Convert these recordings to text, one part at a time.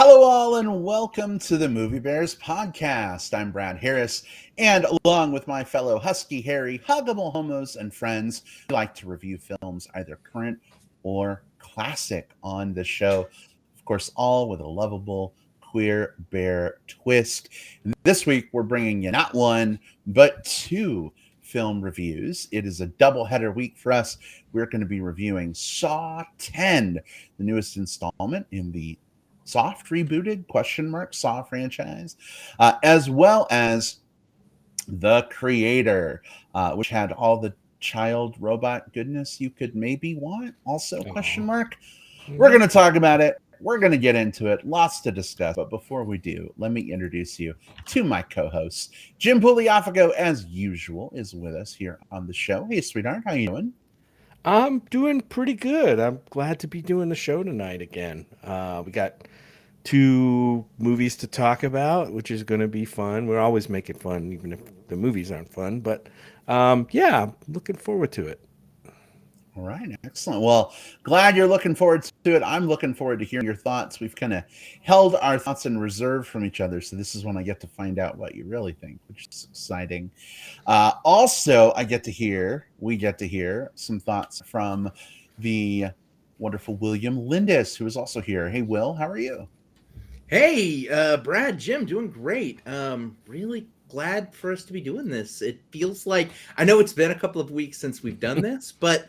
Hello, all, and welcome to the Movie Bears podcast. I'm Brad Harris, and along with my fellow Husky, Hairy, Huggable Homos, and friends, we like to review films either current or classic on the show. Of course, all with a lovable queer bear twist. And this week, we're bringing you not one, but two film reviews. It is a doubleheader week for us. We're going to be reviewing Saw 10, the newest installment in the soft rebooted Saw franchise, as well as The Creator, which had all the child robot goodness you could maybe want. Also, We're going to talk about it. We're going to get into it. Lots to discuss. But before we do, let me introduce you to my co-hosts. Jim Pugliafico, as usual, is with us here on the show. Hey, sweetheart, how you doing? I'm doing pretty good. I'm glad to be doing the show tonight again. We got two movies to talk about, which is going to be fun. We're always making fun, even if the movies aren't fun. But yeah, I'm looking forward to it. All right, excellent. Well, glad you're looking forward to it. I'm looking forward to hearing your thoughts. We've kind of held our thoughts in reserve from each other, so this is when I get to find out what you really think, which is exciting. Also, we get to hear some thoughts from the wonderful William Lindis, who is also here. Hey, Will, how are you? Hey, Brad, Jim, doing great. Really glad for us to be doing this. It feels like I know it's been a couple of weeks since we've done this, but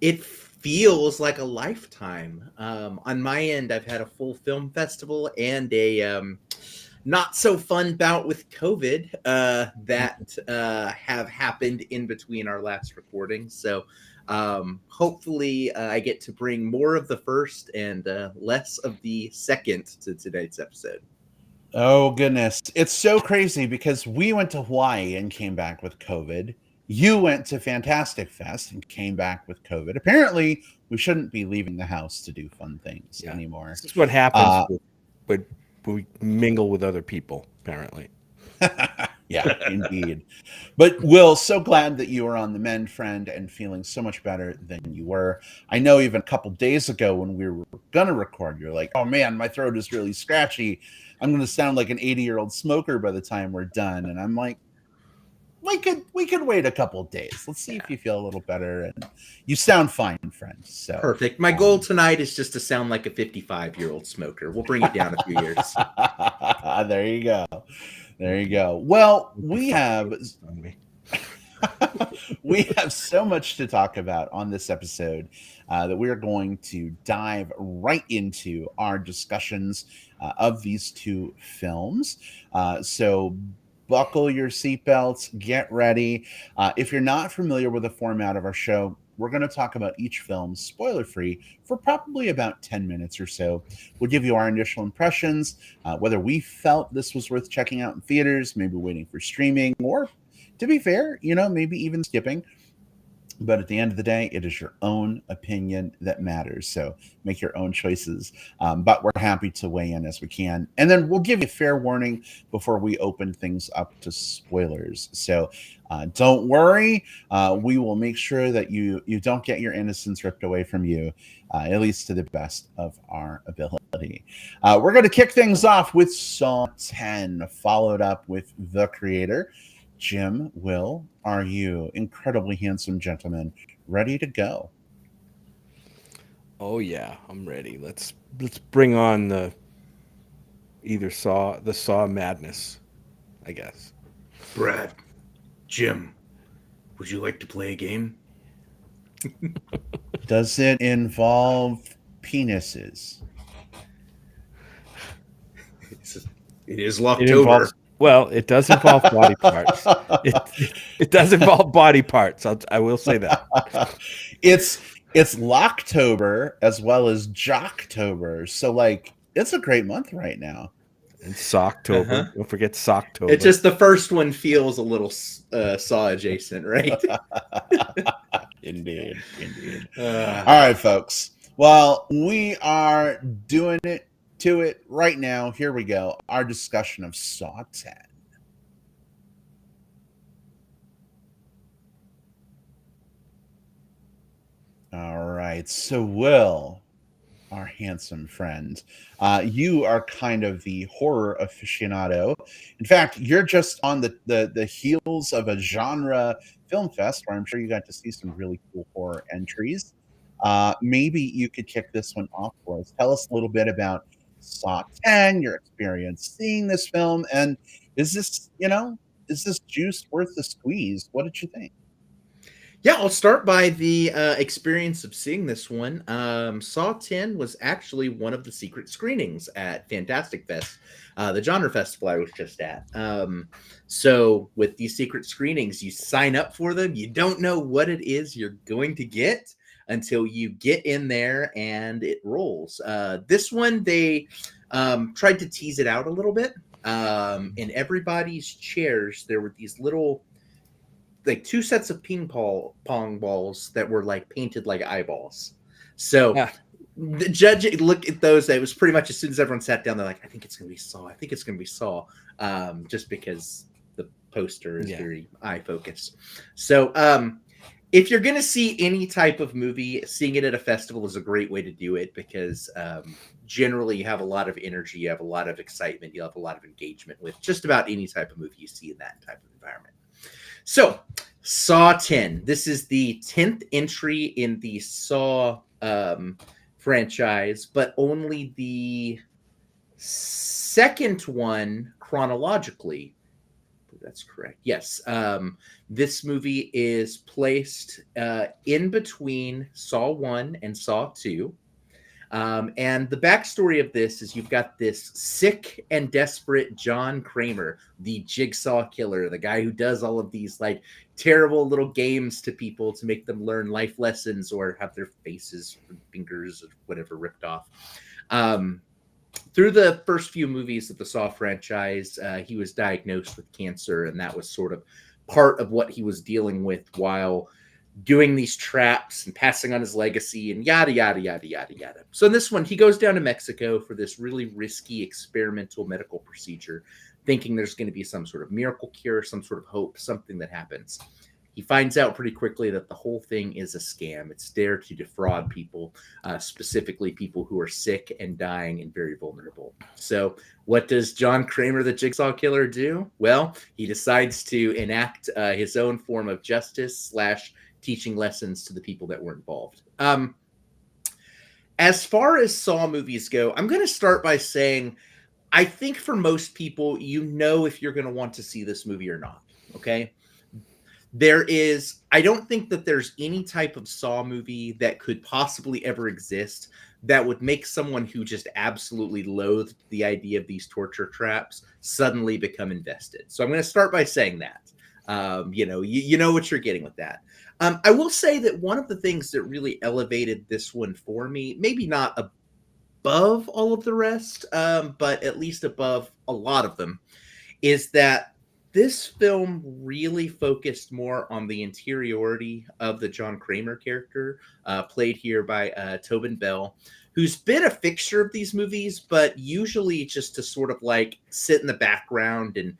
it feels like a lifetime. On my end, I've had a full film festival and a not so fun bout with COVID that have happened in between our last recordings. So hopefully I get to bring more of the first and less of the second to tonight's episode. Oh, goodness. It's so crazy because we went to Hawaii and came back with COVID. You went to Fantastic Fest and came back with COVID. Apparently, we shouldn't be leaving the house to do fun things Yeah, anymore. this is what happens Uh, when we mingle with other people. Apparently, yeah, indeed. But Will, so glad that you are on the mend, friend, and feeling so much better than you were. I know even a couple days ago when we were gonna record, you're like, "Oh man, my throat is really scratchy. I'm gonna sound like an 80-year-old smoker by the time we're done." And I'm like, we could wait a couple days. Let's see yeah. if you feel a little better. And you sound fine, friend. So Perfect. My goal tonight is just to sound like a 55-year-old smoker. We'll bring it down a few years. there you go. There you go. Well, Would be we fun have on me. we have so much to talk about on this episode that we are going to dive right into our discussions of these two films. So buckle your seatbelts, get ready. If you're not familiar with the format of our show, we're going to talk about each film spoiler free for probably about 10 minutes or so. We'll give you our initial impressions, whether we felt this was worth checking out in theaters, maybe waiting for streaming, or to be fair, maybe even skipping. But at the end of the day, it is your own opinion that matters. So make your own choices. But we're happy to weigh in as we can. And then we'll give you fair warning before we open things up to spoilers. So don't worry. We will make sure that you don't get your innocence ripped away from you, at least to the best of our ability. We're going to kick things off with Saw 10, followed up with The Creator. Jim, Will, are you incredibly handsome gentlemen ready to go? Oh yeah, I'm ready. Let's bring on the Saw madness, I guess. Brad, Jim, would you like to play a game? Does it involve penises? It is It Locktober. involves it does involve body parts. It does involve body parts. I will say that. it's it's Locktober as well as Jocktober. So like it's a great month right now. And Uh Socktober. huh. Don't forget It's Socktober. just the first one feels a little saw adjacent, right? Indeed, indeed. uh, All right, folks. Well, we are doing it to it right now. Here we go. Our discussion of Saw 10. All right. So, Will, our handsome friend. You are kind of the horror aficionado. In fact, you're just on the heels of a genre film fest where I'm sure you got to see some really cool horror entries. Maybe you could kick this one off for us. Tell us a little bit about Saw 10, your experience seeing this film, and is this, is this juice worth the squeeze? What did you think? Yeah, I'll start by the experience of seeing this one. Saw 10 was actually one of the secret screenings at Fantastic Fest, the genre festival I was just at. So, with these secret screenings, you sign up for them. You don't know what it is you're going to get until you get in there and it rolls. This one, they tried to tease it out a little bit. In everybody's chairs, there were these little like two sets of pong balls that were like painted like eyeballs. So Yeah. the judge look at those. It was pretty much as soon as everyone sat down, they're like, "I think it's going to be Saw. I think it's going to be Saw," just because the poster is very eye focused. So if you're going to see any type of movie, seeing it at a festival is a great way to do it because generally you have a lot of energy, you have a lot of excitement, you have a lot of engagement with just about any type of movie you see in that type of environment. So, Saw 10. This is the 10th entry in the Saw franchise, but only the second one chronologically. That's correct. Yes. This movie is placed in between Saw 1 and Saw 2. And the backstory of this is you've got this sick and desperate John Kramer, the jigsaw killer, the guy who does all of these like terrible little games to people to make them learn life lessons or have their faces, fingers, or whatever ripped off. Through the first few movies of the Saw franchise, he was diagnosed with cancer, and that was sort of part of what he was dealing with while doing these traps and passing on his legacy and yada, yada, yada, yada, yada. So in this one, he goes down to Mexico for this really risky experimental medical procedure, thinking there's going to be some sort of miracle cure, some sort of hope, something that happens. He finds out pretty quickly that the whole thing is a scam. It's there to defraud people, specifically people who are sick and dying and very vulnerable. So what does John Kramer, the Jigsaw Killer, do? Well, he decides to enact his own form of justice / teaching lessons to the people that were involved. As far as Saw movies go, I'm going to start by saying I think for most people, you know if you're going to want to see this movie or not, okay? I don't think that there's any type of Saw movie that could possibly ever exist that would make someone who just absolutely loathed the idea of these torture traps suddenly become invested. So I'm going to start by saying that. You know what you're getting with that. I will say that one of the things that really elevated this one for me, maybe not above all of the rest, but at least above a lot of them, is that this film really focused more on the interiority of the John Kramer character, played here by Tobin Bell, who's been a fixture of these movies, but usually just to sort of like sit in the background and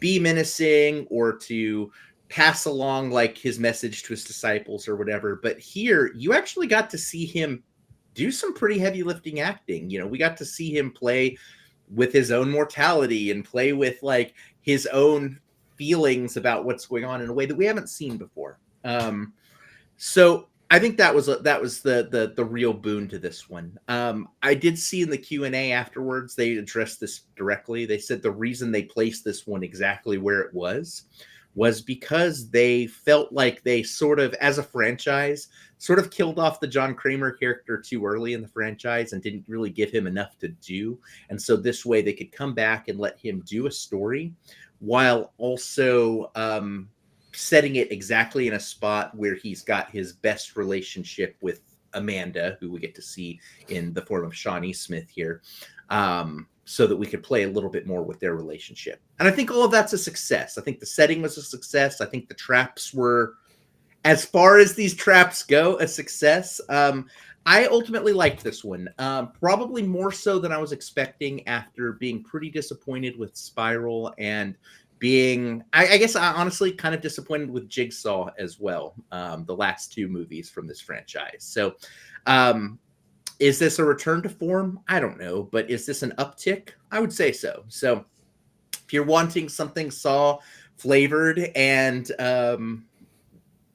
be menacing or to pass along like his message to his disciples or whatever. But here you actually got to see him do some pretty heavy lifting acting. You know, we got to see him play with his own mortality and play with like his own feelings about what's going on in a way that we haven't seen before. So I think that was the real boon to this one. I did see in the Q&A afterwards, they addressed this directly. They said the reason they placed this one exactly where it was because they felt like they sort of, as a franchise, sort of killed off the John Kramer character too early in the franchise and didn't really give him enough to do. And so this way they could come back and let him do a story while also setting it exactly in a spot where he's got his best relationship with Amanda, who we get to see in the form of Shawnee Smith here, so that we could play a little bit more with their relationship. And I think all of that's a success. I think the setting was a success. I think the traps were, as far as these traps go, a success. I ultimately liked this one, probably more so than I was expecting after being pretty disappointed with Spiral and being, I guess, honestly kind of disappointed with Jigsaw as well, the last two movies from this franchise. So Is this a return to form? I don't know, but is this an uptick? I would say so. So if you're wanting something Saw flavored and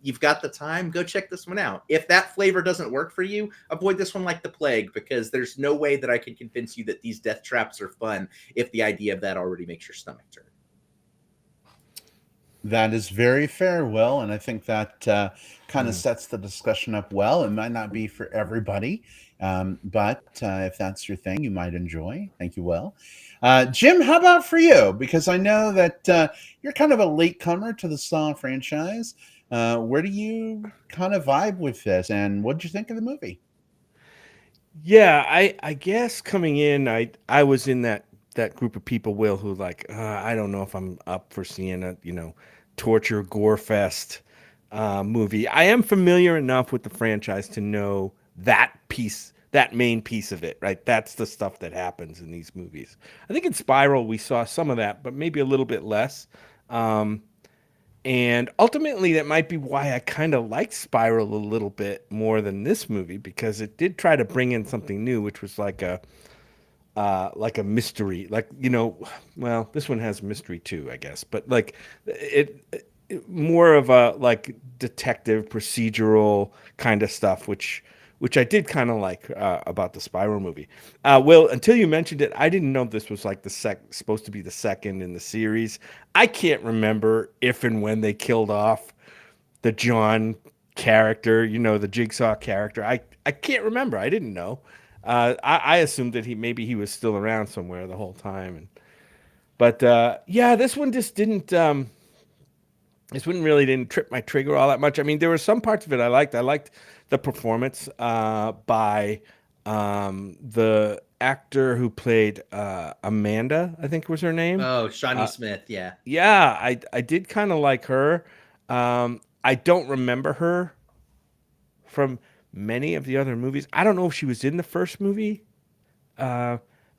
you've got the time, go check this one out. If that flavor doesn't work for you, avoid this one like the plague, because there's no way that I can convince you that these death traps are fun if the idea of that already makes your stomach turn. That is very fair, Will, and I think that kind of sets the discussion up well. It might not be for everybody, but if that's your thing, you might enjoy. Thank you, Will. Jim, how about for you? Because I know that you're kind of a latecomer to the Saw franchise. Where do you kind of vibe with this, and what did you think of the movie? Yeah, I guess coming in, I was in that group of people, Will, who like I don't know if I'm up for seeing a torture gore fest movie. I am familiar enough with the franchise to know that main piece of it, right? That's the stuff that happens in these movies. I think in Spiral we saw some of that, but maybe a little bit less. And ultimately, that might be why I kind of liked Spiral a little bit more than this movie, because it did try to bring in something new, which was like a mystery, like, well, this one has mystery too, I guess, but like more of a like detective procedural kind of stuff, which I did kind of like about the Spiral movie. Will, until you mentioned it, I didn't know this was like supposed to be the second in the series. I can't remember if and when they killed off the John character, the Jigsaw character. I can't remember. I didn't know. I assumed that he was still around somewhere the whole time, but yeah, this one just didn't. This one really didn't trip my trigger all that much. I mean, there were some parts of it I liked. I liked the performance by the actor who played Amanda, I think was her name. Oh, Shawnee Smith, yeah. Yeah, I did kind of like her. I don't remember her from many of the other movies. I don't know if she was in the first movie.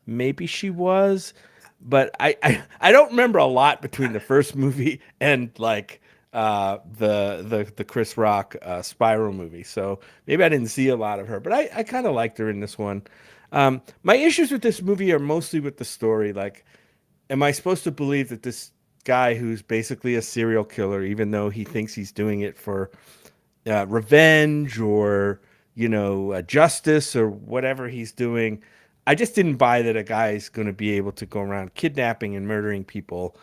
Maybe she was, but I don't remember a lot between the first movie and like the Chris Rock Spiral movie. So maybe I didn't see a lot of her, but I kind of liked her in this one. My issues with this movie are mostly with the story. Like, am I supposed to believe that this guy who's basically a serial killer, even though he thinks he's doing it for revenge or justice or whatever he's doing? I just didn't buy that a guy's going to be able to go around kidnapping and murdering people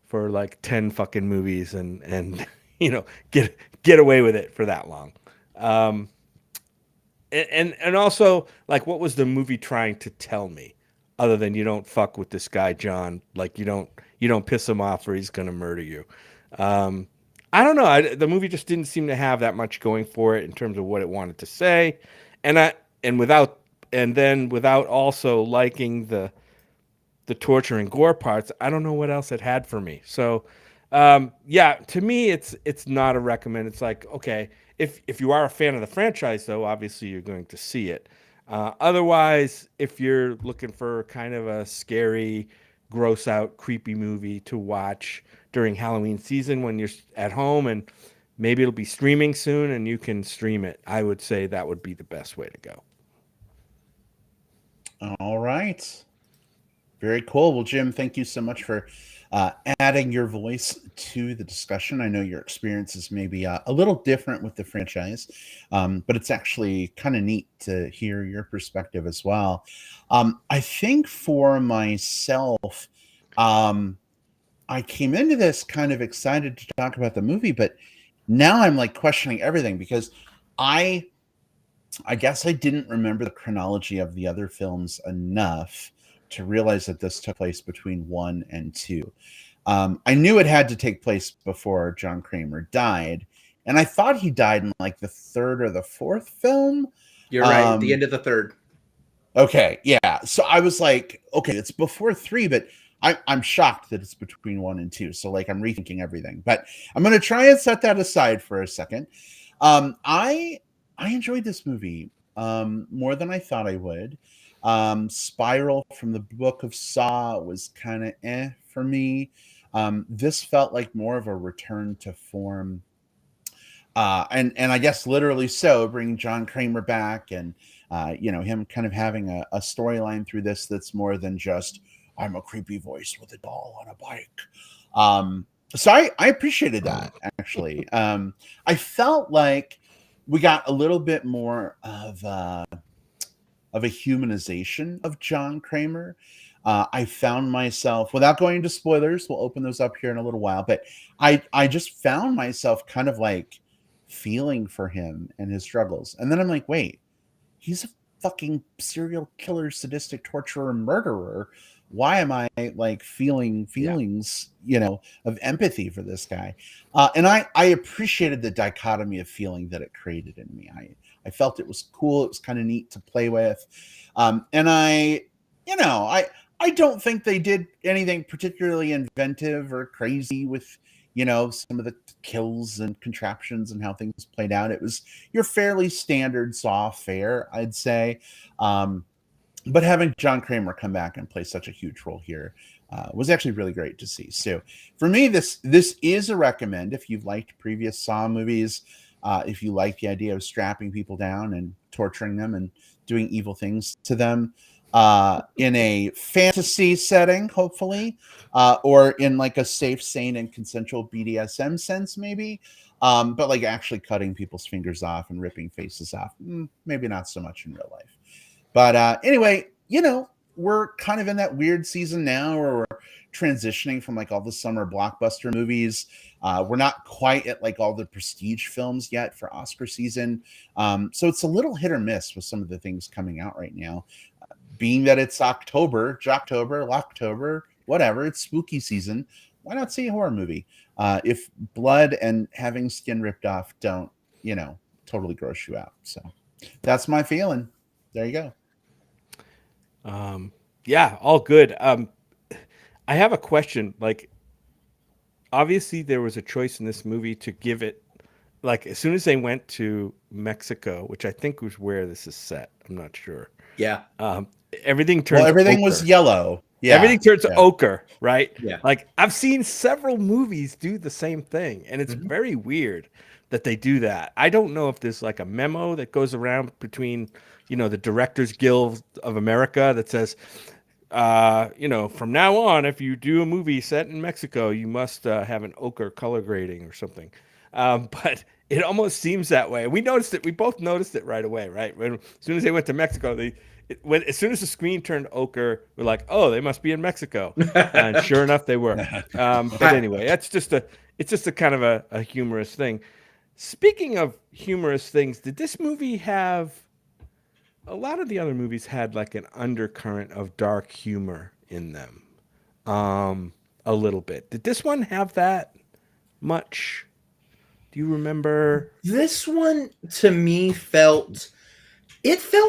for like 10 fucking movies and get away with it for that long. And also, like, what was the movie trying to tell me other than you don't fuck with this guy John, like you don't piss him off or he's going to murder you. I don't know. The movie just didn't seem to have that much going for it in terms of what it wanted to say, and without also liking the torture and gore parts, I don't know what else it had for me. So, yeah, to me, it's not a recommend. It's like, okay, if you are a fan of the franchise, though, obviously you're going to see it. Otherwise, if you're looking for kind of a scary, gross out, creepy movie to watch during Halloween season when you're at home and maybe it'll be streaming soon and you can stream it, I would say that would be the best way to go. All right. Very cool. Well, Jim, thank you so much for adding your voice to the discussion. I know your experiences may be a little different with the franchise, but it's actually kind of neat to hear your perspective as well. I think for myself, I came into this kind of excited to talk about the movie, but now I'm like questioning everything because I guess I didn't remember the chronology of the other films enough to realize that this took place between 1 and 2. I knew it had to take place before John Kramer died, and I thought he died in like the third or the fourth film. You're right, the end of the third. Okay, yeah. So I was like, okay, it's before 3, but I'm shocked that it's between 1 and 2. So like I'm rethinking everything, but I'm going to try and set that aside for a second. I enjoyed this movie more than I thought I would. Spiral from the Book of Saw was kind of for me. This felt like more of a return to form, and I guess literally so, bringing John Kramer back and him kind of having a storyline through this that's more than just I'm a creepy voice with a doll on a bike. So I appreciated that, actually. I felt like we got a little bit more of a humanization of John Kramer. I found myself, without going into spoilers, we'll open those up here in a little while, but I just found myself kind of like feeling for him and his struggles. And then I'm like, wait, he's a fucking serial killer, sadistic torturer, murderer. Why am I like feeling feelings, of empathy for this guy? And I appreciated the dichotomy of feeling that it created in me. I felt it was cool. It was kind of neat to play with. And I don't think they did anything particularly inventive or crazy with, some of the kills and contraptions and how things played out. It was your fairly standard soft fare, I'd say. But having John Kramer come back and play such a huge role here was actually really great to see. So for me, this is a recommend if you've liked previous Saw movies, if you like the idea of strapping people down and torturing them and doing evil things to them in a fantasy setting, hopefully, or in like a safe, sane, and consensual BDSM sense, maybe. But like actually cutting people's fingers off and ripping faces off, maybe not so much in real life. But anyway, we're kind of in that weird season now where we're transitioning from like all the summer blockbuster movies. We're not quite at like all the prestige films yet for Oscar season. So it's a little hit or miss with some of the things coming out right now. Being that it's October, Locktober, whatever, it's spooky season. Why not see a horror movie? If blood and having skin ripped off don't, totally gross you out. So that's my feeling. There you go. Yeah, all good. I have a question. Like, obviously, there was a choice in this movie to give it, like, as soon as they went to Mexico, which I think was where this is set. I'm not sure. Yeah. Everything turns. Well, everything ochre. was yellow. Yeah. Everything turns ochre, right? Yeah. Like, I've seen several movies do the same thing, and it's very weird that they do that. I don't know if there's like a memo that goes around between, the Directors Guild of America that says, from now on, if you do a movie set in Mexico, you must have an ochre color grading or something. But it almost seems that way. We noticed it. We both noticed it right away, right? As soon as they went to Mexico, as soon as the screen turned ochre, we're like, oh, they must be in Mexico. And sure enough, they were. But anyway, it's just a kind of a humorous thing. Speaking of humorous things, did this movie have... A lot of the other movies had like an undercurrent of dark humor in them, a little bit. Did this one have that much? Do you remember? This one to me felt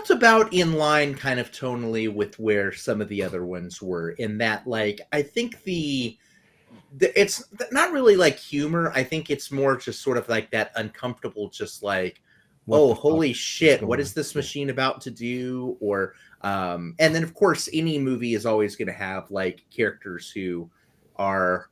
about in line kind of tonally with where some of the other ones were, in that, like, I think it's not really like humor. I think it's more just sort of like that uncomfortable, just like, oh, holy shit, what is this machine about to do? Or and then of course any movie is always going to have like characters who are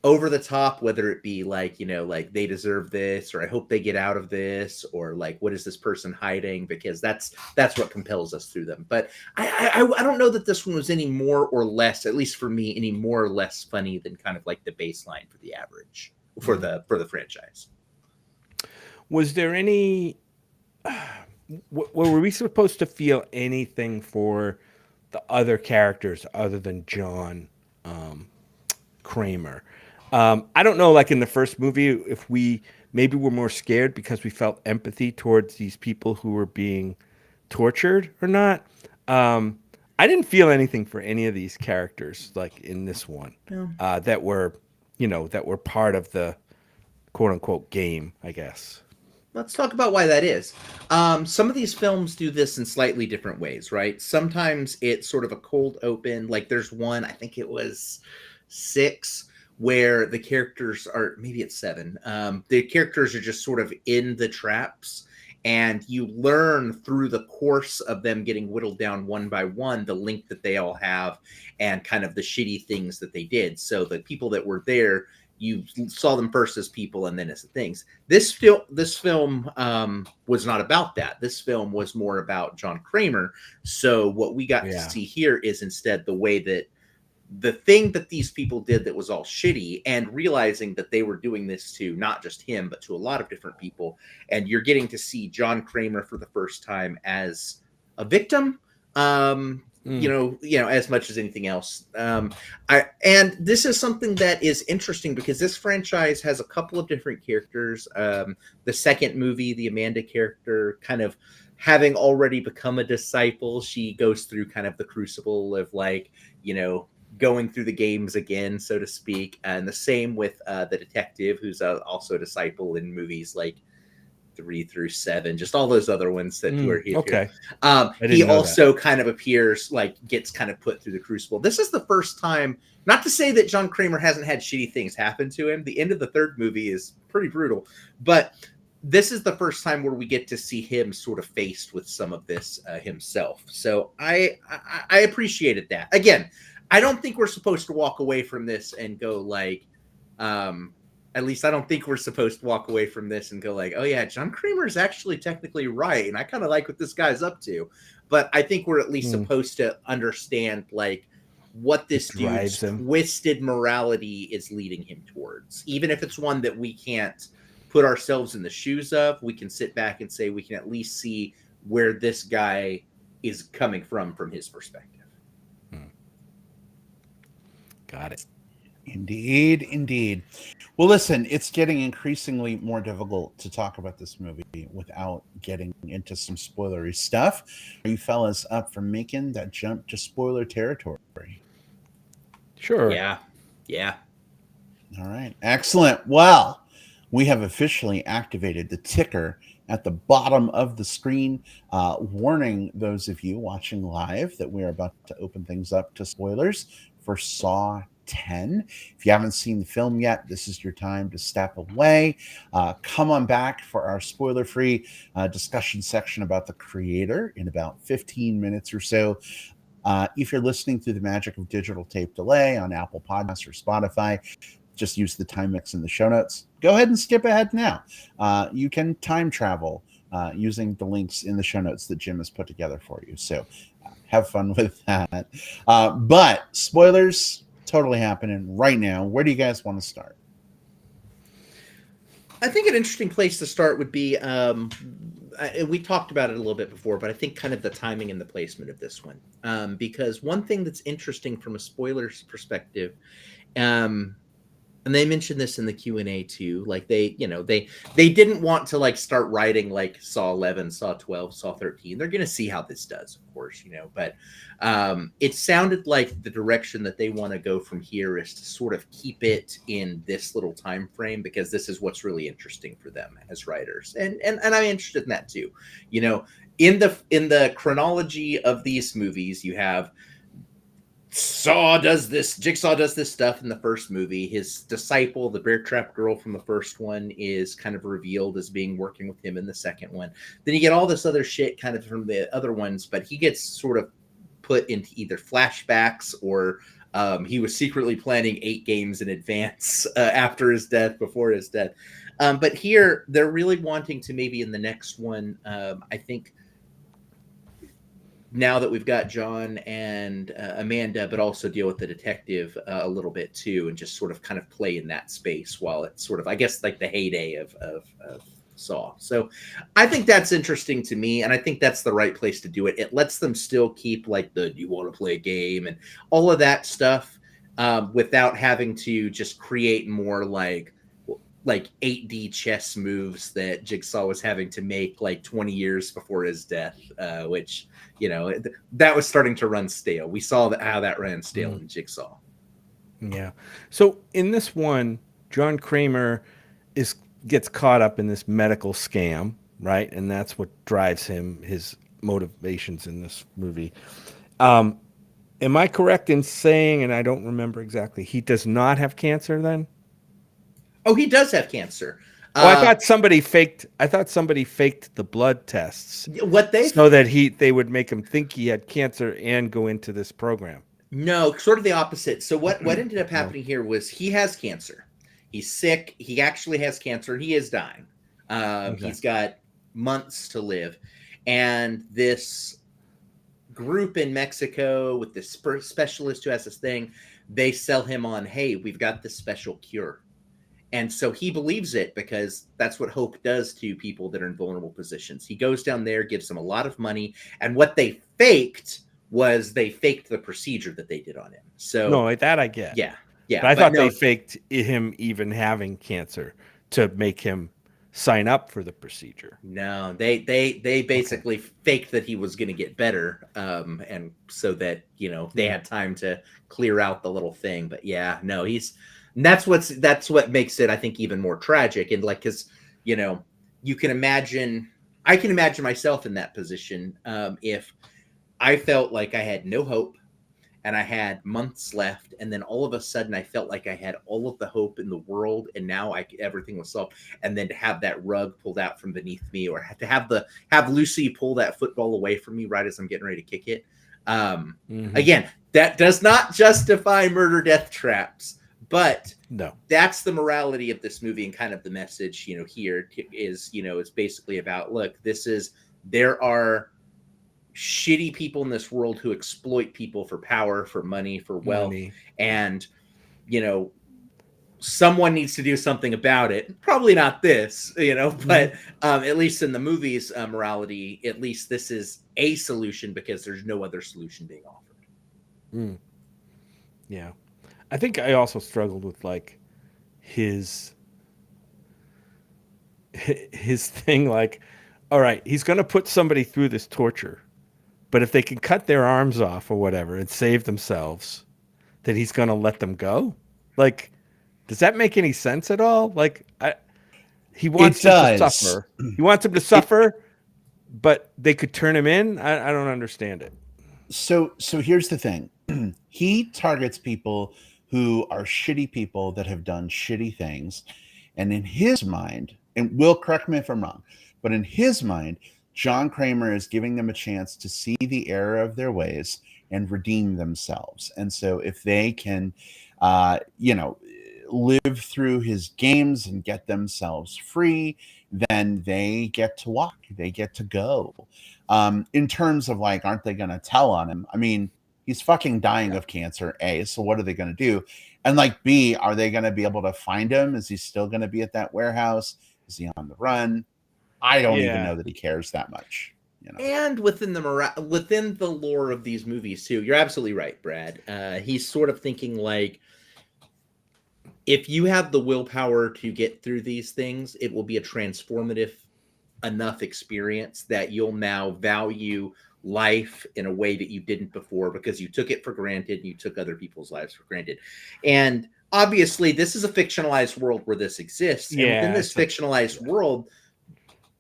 over the top, whether it be like, like they deserve this, or I hope they get out of this, or like, what is this person hiding? Because that's what compels us through them. But I don't know that this one was any more or less, at least for me, any more or less funny than kind of like the baseline for the average for the franchise. Was there any... were we supposed to feel anything for the other characters other than John Kramer? I don't know, like in the first movie, if we maybe were more scared because we felt empathy towards these people who were being tortured or not. I didn't feel anything for any of these characters, like in this one, that were part of the quote unquote game, I guess. Let's talk about why that is. Some of these films do this in slightly different ways, right? Sometimes it's sort of a cold open. Like there's one, I think it was 6, where the characters are, maybe it's 7. The characters are just sort of in the traps, and you learn through the course of them getting whittled down one by one the link that they all have and kind of the shitty things that they did. So the people that were there you saw them first as people and then as things. This film was not about that. This film was more about John Kramer. So what we got to see here is instead the way that the thing that these people did that was all shitty, and realizing that they were doing this to not just him, but to a lot of different people. And you're getting to see John Kramer for the first time as a victim. You know, as much as anything else. And this is something that is interesting because this franchise has a couple of different characters. The second movie, the Amanda character, kind of having already become a disciple, she goes through kind of the crucible of like, you know, going through the games again, so to speak. And the same with the detective, who's also a disciple in movies like 3 through 7, just all those other ones that were here. Okay. He also kind of appears, like, gets kind of put through the crucible. This is the first time, not to say that John Kramer hasn't had shitty things happen to him. The end of the third movie is pretty brutal, but this is the first time where we get to see him sort of faced with some of this himself. So I appreciated that. Again, I don't think we're supposed to walk away from this and go like, at least I don't think we're supposed to walk away from this and go like, oh yeah, John Kramer is actually technically right, and I kind of like what this guy's up to. But I think we're at least supposed to understand like what this dude's twisted morality is leading him towards. Even if it's one that we can't put ourselves in the shoes of, we can sit back and say we can at least see where this guy is coming from his perspective. Got it. Indeed. Well, listen, it's getting increasingly more difficult to talk about this movie without getting into some spoilery stuff. Are you fellas up for making that jump to spoiler territory? Sure. Yeah. All right. Excellent. Well, we have officially activated the ticker at the bottom of the screen, warning those of you watching live that we are about to open things up to spoilers for Saw 10. If you haven't seen the film yet, this is your time to step away. Come on back for our spoiler-free discussion section about the creator in about 15 minutes or so. If you're listening through the magic of digital tape delay on Apple Podcasts or Spotify, just use the time mix in the show notes. Go ahead and skip ahead now. You can time travel using the links in the show notes that Jim has put together for you. So have fun with that. But spoilers totally happening right now. Where do you guys want to start? I think an interesting place to start would be, we talked about it a little bit before, but I think kind of the timing and the placement of this one. Because one thing that's interesting from a spoilers perspective, and they mentioned this in the Q&A too, like they didn't want to like start writing like Saw 11, Saw 12, Saw 13. They're going to see how this does, of course, but it sounded like the direction that they want to go from here is to sort of keep it in this little time frame, because this is what's really interesting for them as writers. And I'm interested in that too. In the chronology of these movies, you have Jigsaw does this stuff in the first movie. His disciple, the bear trap girl from the first one, is kind of revealed as being working with him in the second one. Then you get all this other shit kind of from the other ones, but he gets sort of put into either flashbacks or he was secretly planning 8 games in advance after his death, before his death. But here they're really wanting to maybe in the next one, I think, now that we've got John and Amanda, but also deal with the detective a little bit too, and just sort of kind of play in that space while it's sort of, I guess, like the heyday of Saw. So I think that's interesting to me, and I think that's the right place to do it. It lets them still keep like the, do you want to play a game and all of that stuff without having to just create more like 8D chess moves that Jigsaw was having to make like 20 years before his death, which, that was starting to run stale. We saw how that ran stale in Jigsaw. Yeah. So in this one, John Kramer gets caught up in this medical scam, right? And that's what drives his motivations in this movie. Am I correct in saying, and I don't remember exactly, he does not have cancer then? Oh, he does have cancer. Well, I thought somebody faked the blood tests. So that they would make him think he had cancer and go into this program. No, sort of the opposite. So what ended up happening here was he has cancer. He's sick. He actually has cancer. He is dying. Okay. He's got months to live. And this group in Mexico with this specialist who has this thing, they sell him on, hey, we've got this special cure. And so he believes it because that's what hope does to people that are in vulnerable positions. He goes down there, gives them a lot of money. And what they faked was they faked the procedure that they did on him. So No, that I get. yeah. Yeah. But I thought no, they faked him even having cancer to make him sign up for the procedure. No, they basically faked that he was going to get better, and so that they had time to clear out the little thing. But yeah, no, that's what makes it, I think, even more tragic. And like, because you can imagine, I can imagine myself in that position, if I felt like I had no hope and I had months left, and then all of a sudden I felt like I had all of the hope in the world, and now everything was solved. And then to have that rug pulled out from beneath me, or to have Lucy pull that football away from me right as I'm getting ready to kick it. Again, that does not justify murder death traps, but no, that's the morality of this movie, and kind of the message here is it's basically about, look, there are shitty people in this world who exploit people for power, for money, for wealth. And someone needs to do something about it. Probably not this, but at least in the movie's morality, at least this is a solution because there's no other solution being offered. Yeah, I think I also struggled with like his thing, like, all right, he's going to put somebody through this torture, but if they can cut their arms off or whatever and save themselves, then he's going to let them go. Like, does that make any sense at all? Like, he wants them to suffer. He wants them to suffer, but they could turn him in. I don't understand it. So here's the thing. He targets people who are shitty people that have done shitty things. And in his mind, and Will, correct me if I'm wrong, but in his mind, John Kramer is giving them a chance to see the error of their ways and redeem themselves. And so if they can, live through his games and get themselves free, then they get to walk, they get to go. In terms of like, aren't they going to tell on him? I mean, he's fucking dying of cancer, A, so what are they going to do? And like, B, are they going to be able to find him? Is he still going to be at that warehouse? Is he on the run? I don't even know that he cares that much. And within the lore of these movies too, you're absolutely right, Brad. He's sort of thinking like, if you have the willpower to get through these things, it will be a transformative enough experience that you'll now value life in a way that you didn't before, because you took it for granted and you took other people's lives for granted. And obviously this is a fictionalized world where this exists. And within this fictionalized world,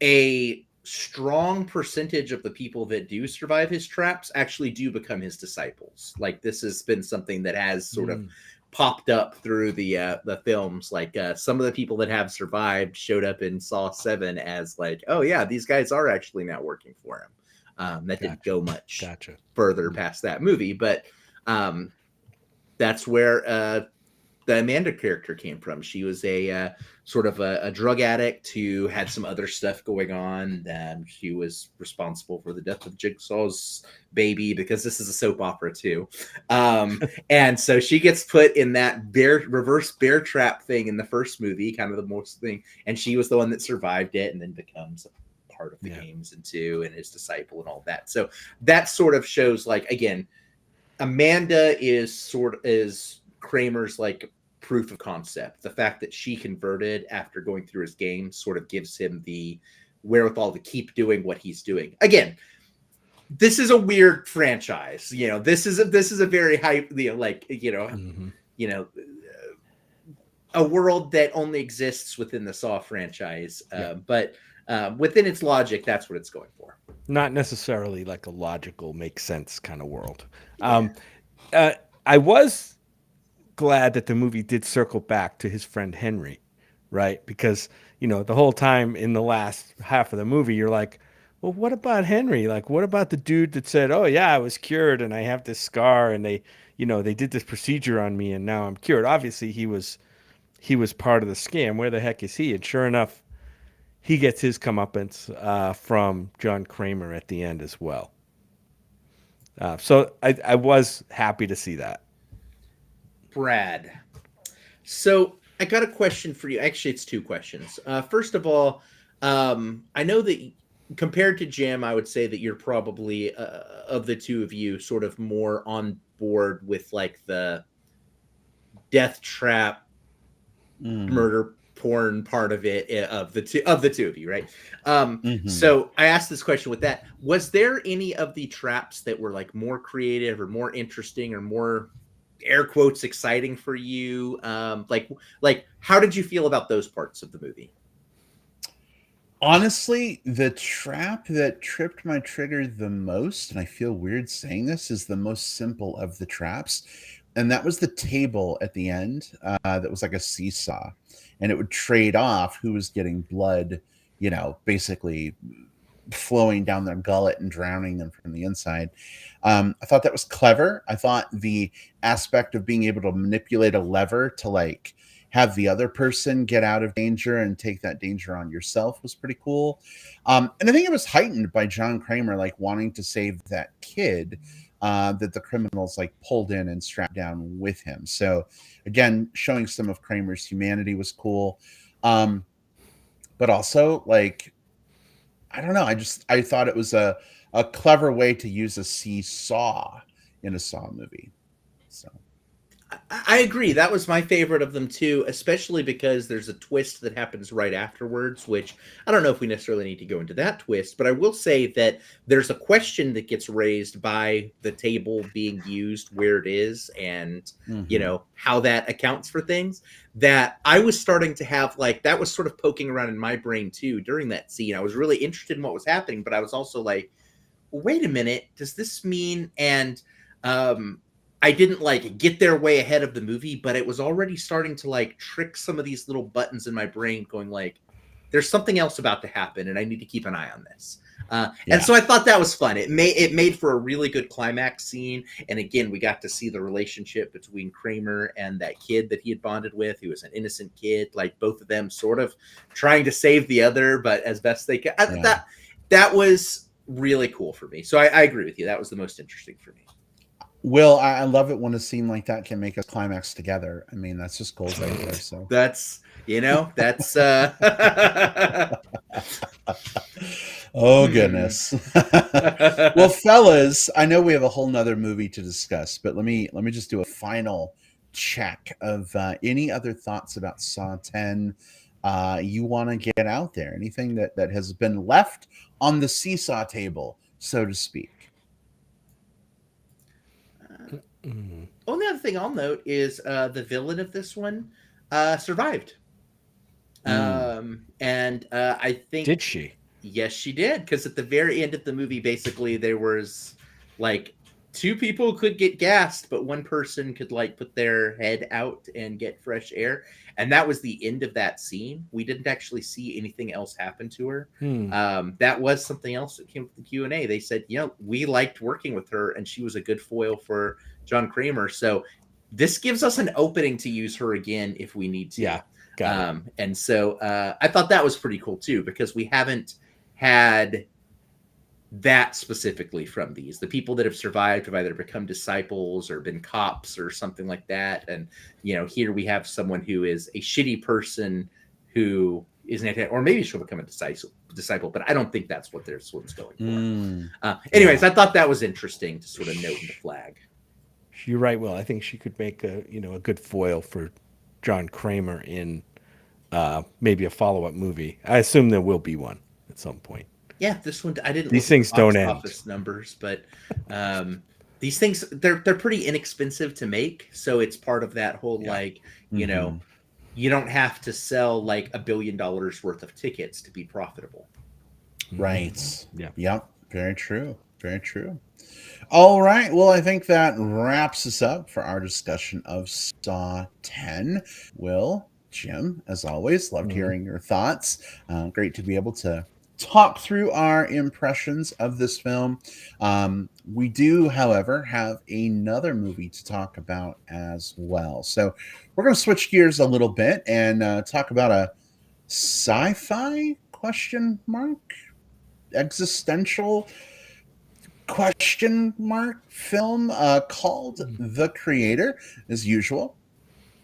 a strong percentage of the people that do survive his traps actually do become his disciples. Like, this has been something that has sort of popped up through the films. Like, some of the people that have survived showed up in Saw 7 as like, oh yeah, these guys are actually now working for him. That didn't go much further past that movie, but that's where the Amanda character came from. She was a sort of a drug addict who had some other stuff going on. She was responsible for the death of Jigsaw's baby, because this is a soap opera too. And so she gets put in that reverse bear trap thing in the first movie, kind of the most thing. And she was the one that survived it and then becomes a part of the games and and his disciple and all that. So that sort of shows, like, again, Amanda is Kramer's like proof of concept. The fact that she converted after going through his game sort of gives him the wherewithal to keep doing what he's doing. Again, this is a weird franchise. This is a very high, a world that only exists within the Saw franchise. But within its logic, that's what it's going for. Not necessarily like a logical, make sense kind of world. I was glad that the movie did circle back to his friend Henry, right? Because, the whole time in the last half of the movie, you're like, well, what about Henry? Like, what about the dude that said, oh yeah, I was cured and I have this scar and they did this procedure on me and now I'm cured. Obviously he he was part of the scam. Where the heck is he? And sure enough, he gets his comeuppance from John Kramer at the end as well. So I was happy to see that. Brad. So I got a question for you. Actually, it's two questions. First of all, I know that compared to Jim, I would say that you're probably of the two of you sort of more on board with like the death trap murder porn part of it of the two of you, right? So I asked this question with that. Was there any of the traps that were like more creative or more interesting or more air quotes exciting for you? Like how did you feel about those parts of the movie? Honestly, the trap that tripped my trigger the most, and I feel weird saying this, is the most simple of the traps. And that was the table at the end that was like a seesaw. And it would trade off who was getting blood, basically flowing down their gullet and drowning them from the inside. I thought that was clever. I thought the aspect of being able to manipulate a lever to like have the other person get out of danger and take that danger on yourself was pretty cool. And I think it was heightened by John Kramer, like wanting to save that kid that the criminals like pulled in and strapped down with him. So again, showing some of Kramer's humanity was cool. But also like, I don't know. I thought it was a clever way to use a seesaw in a Saw movie. So I agree. That was my favorite of them too, especially because there's a twist that happens right afterwards, which I don't know if we necessarily need to go into that twist, but I will say that there's a question that gets raised by the table being used where it is and, how that accounts for things that I was starting to have like, that was sort of poking around in my brain too during that scene. I was really interested in what was happening, but I was also like, well, wait a minute, does this mean, and, I didn't like get there way ahead of the movie, but it was already starting to like trick some of these little buttons in my brain going like, there's something else about to happen and I need to keep an eye on this. And so I thought that was fun. It made for a really good climax scene. And again, we got to see the relationship between Kramer and that kid that he had bonded with, who was an innocent kid, like both of them sort of trying to save the other, but as best they could. That was really cool for me. So I agree with you. That was the most interesting for me. Will, I love it when a scene like that can make us climax together. I mean, that's just goals right there. So that's oh goodness. Well, fellas, I know we have a whole nother movie to discuss, but let me just do a final check of any other thoughts about Saw 10 you want to get out there. Anything that has been left on the seesaw table, so to speak. Only other thing I'll note is the villain of this one survived. And I think... Did she? Yes, she did. Because at the very end of the movie, basically, there was like two people could get gassed, but one person could like put their head out and get fresh air. And that was the end of that scene. We didn't actually see anything else happen to her. That was something else that came with the Q&A. They said, we liked working with her and she was a good foil for John Kramer. So this gives us an opening to use her again if we need to. Yeah. Got it. And so I thought that was pretty cool too, because we haven't had that specifically from these. The people that have survived have either become disciples or been cops or something like that. And, here we have someone who is a shitty person who is an or maybe she'll become a disciple, but I don't think that's what this one's going for. Anyways, I thought that was interesting to sort of note in the flag. You're right, Will. I think she could make a good foil for John Kramer in maybe a follow-up movie. I assume there will be one at some point. Yeah, this one I didn't. These things don't end. Office numbers, but these things they're pretty inexpensive to make, so it's part of that whole you don't have to sell like $1 billion worth of tickets to be profitable. Right. Yeah. Yep. Very true. Very true. All right. Well, I think that wraps us up for our discussion of Saw 10. Will, Jim, as always, loved hearing your thoughts. Great to be able to talk through our impressions of this film. We do, however, have another movie to talk about as well. So we're going to switch gears a little bit and talk about a sci-fi question mark existential question mark film called The Creator. As usual,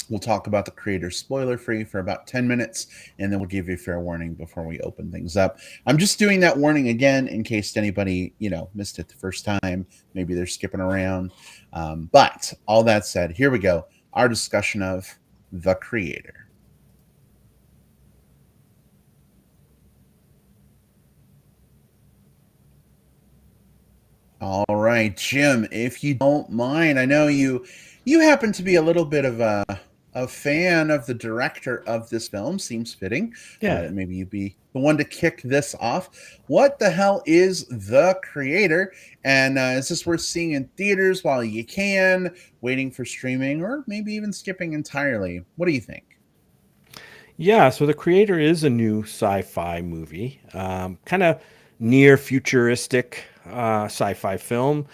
we'll talk about The Creator spoiler free for about 10 minutes, and then we'll give you a fair warning before we open things up. I'm just doing that warning again in case anybody, missed it the first time. Maybe they're skipping around. But all that said, here we go. Our discussion of The Creator. All right, Jim, if you don't mind, I know you happen to be a little bit of a fan of the director of this film. Seems fitting. Yeah. That maybe you'd be the one to kick this off. What the hell is The Creator? And is this worth seeing in theaters while you can, waiting for streaming, or maybe even skipping entirely? What do you think? Yeah, so The Creator is a new sci-fi movie, kind of near futuristic sci-fi film,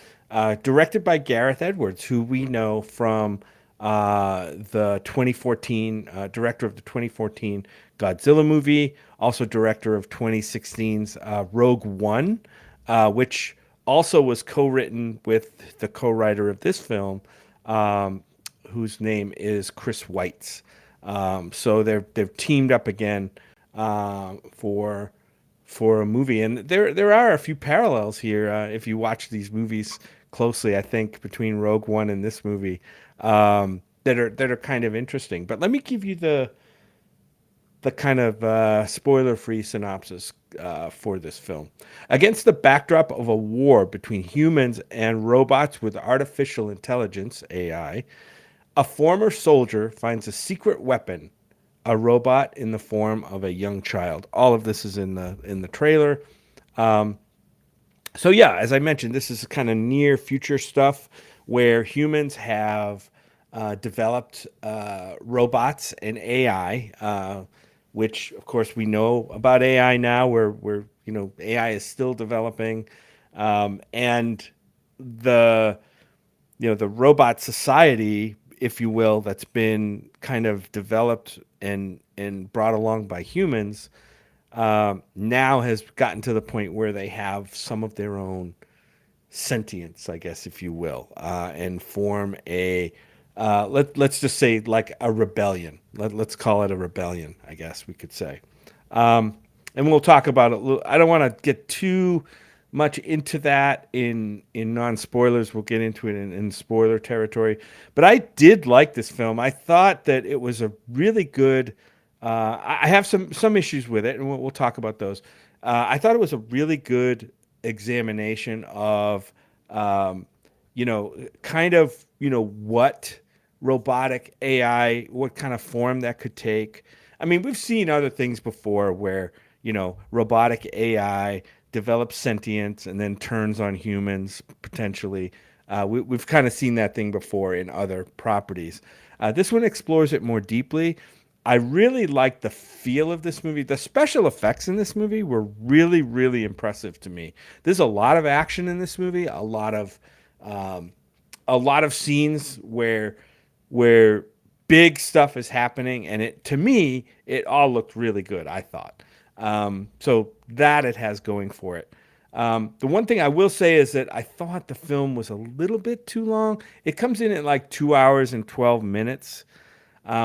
directed by Gareth Edwards, who we know from the 2014 director of the 2014 Godzilla movie, also director of 2016's Rogue One, which also was co-written with the co-writer of this film, whose name is Chris Weitz. So they've teamed up again for a movie, and there are a few parallels here if you watch these movies closely. I think between Rogue One and this movie that are kind of interesting. But let me give you the kind of spoiler-free synopsis for this film. Against the backdrop of a war between humans and robots with artificial intelligence (AI), a former soldier finds a secret weapon, a robot in the form of a young child. All of this is in the trailer. So yeah, as I mentioned, this is kind of near future stuff where humans have developed robots and AI, which of course we know about AI now. Where AI is still developing, and the the robot society, if you will, that's been kind of developed and brought along by humans, now has gotten to the point where they have some of their own sentience, I guess, if you will, and form a let's just say like a rebellion. Let's call it a rebellion, I guess we could say. And we'll talk about it. I don't want to get too much into that in non spoilers. We'll get into it in spoiler territory. But I did like this film. I thought that it was a really good. I have some issues with it, and we'll talk about those. I thought it was a really good examination of, kind of what robotic AI, what kind of form that could take. I mean, we've seen other things before where robotic AI develops sentience and then turns on humans potentially. We've kind of seen that thing before in other properties. This one explores it more deeply. I really like the feel of this movie. The special effects in this movie were really, really impressive to me. There's a lot of action in this movie, um, a lot of scenes where big stuff is happening, and to me it all looked really good. I thought. So that it has going for it. The one thing I will say is that I thought the film was a little bit too long. It comes in at like 2 hours and 12 minutes,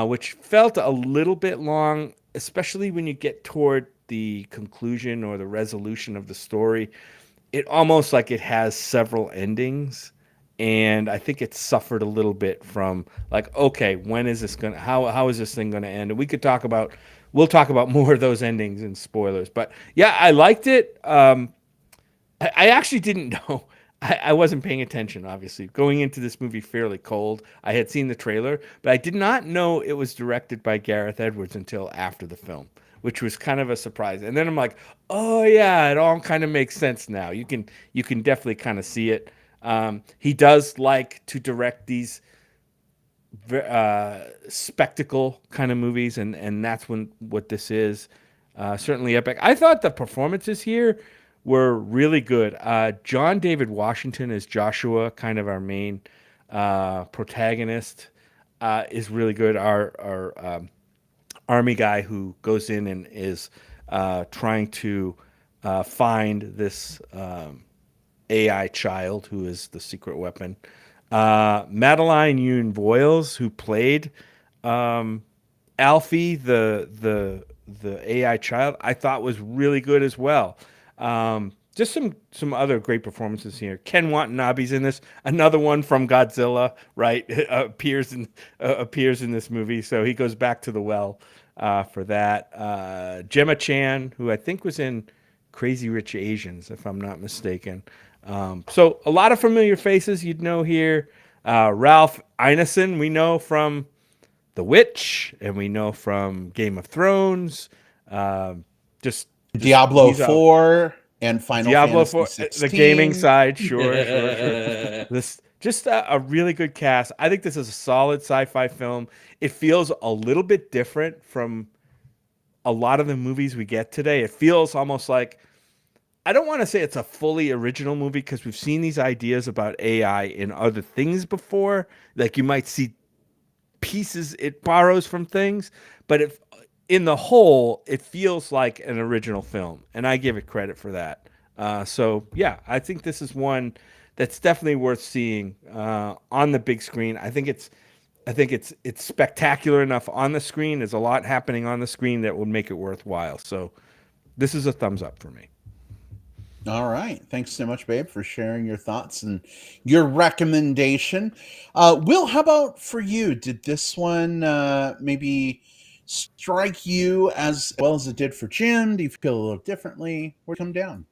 which felt a little bit long, especially when you get toward the conclusion or the resolution of the story. It almost like it has several endings. And I think it suffered a little bit from like, okay, when is this gonna? How is this thing gonna end? And we'll talk about more of those endings and spoilers. But yeah, I liked it. I actually didn't know. I wasn't paying attention, obviously. Going into this movie fairly cold. I had seen the trailer, but I did not know it was directed by Gareth Edwards until after the film, which was kind of a surprise. And then I'm like, oh yeah, it all kind of makes sense now. You can definitely kind of see it. He does like to direct these spectacle kind of movies, and that's what this is. Certainly epic. I thought the performances here were really good. John David Washington as Joshua, kind of our main protagonist, is really good. Our army guy who goes in and is trying to find this AI child who is the secret weapon. Madeline Yoon Voiles, who played Alfie, the AI child, I thought was really good as well. Just some other great performances here. Ken Watanabe's in this. Another one from Godzilla, right? Appears in this movie, so he goes back to the well for that. Gemma Chan, who I think was in Crazy Rich Asians, if I'm not mistaken. So a lot of familiar faces you'd know here. Ralph Ineson, we know from The Witch, and we know from Game of Thrones. Just Diablo he's 4 and Final Diablo Fantasy 4, 16. the gaming side, sure. This just a really good cast. I think this is a solid sci-fi film. It feels a little bit different from a lot of the movies we get today. It feels almost like, I don't want to say it's a fully original movie because we've seen these ideas about AI in other things before. Like you might see pieces it borrows from things, but if in the whole, it feels like an original film, and I give it credit for that. So yeah, I think this is one that's definitely worth seeing on the big screen. I think it's spectacular enough on the screen. There's a lot happening on the screen that would make it worthwhile. So this is a thumbs up for me. All right. Thanks so much, babe, for sharing your thoughts and your recommendation. Will, how about for you? Did this one maybe strike you as well as it did for Jim? Do you feel a little differently? Where come down?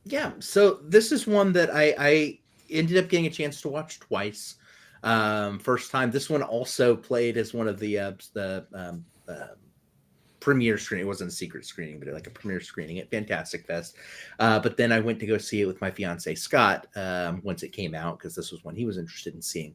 Yeah, so this is one that I ended up getting a chance to watch twice. First time, this one also played as one of the premiere screening. It wasn't a secret screening, but like a premiere screening at Fantastic Fest. But then I went to go see it with my fiance Scott once it came out, because this was one he was interested in seeing.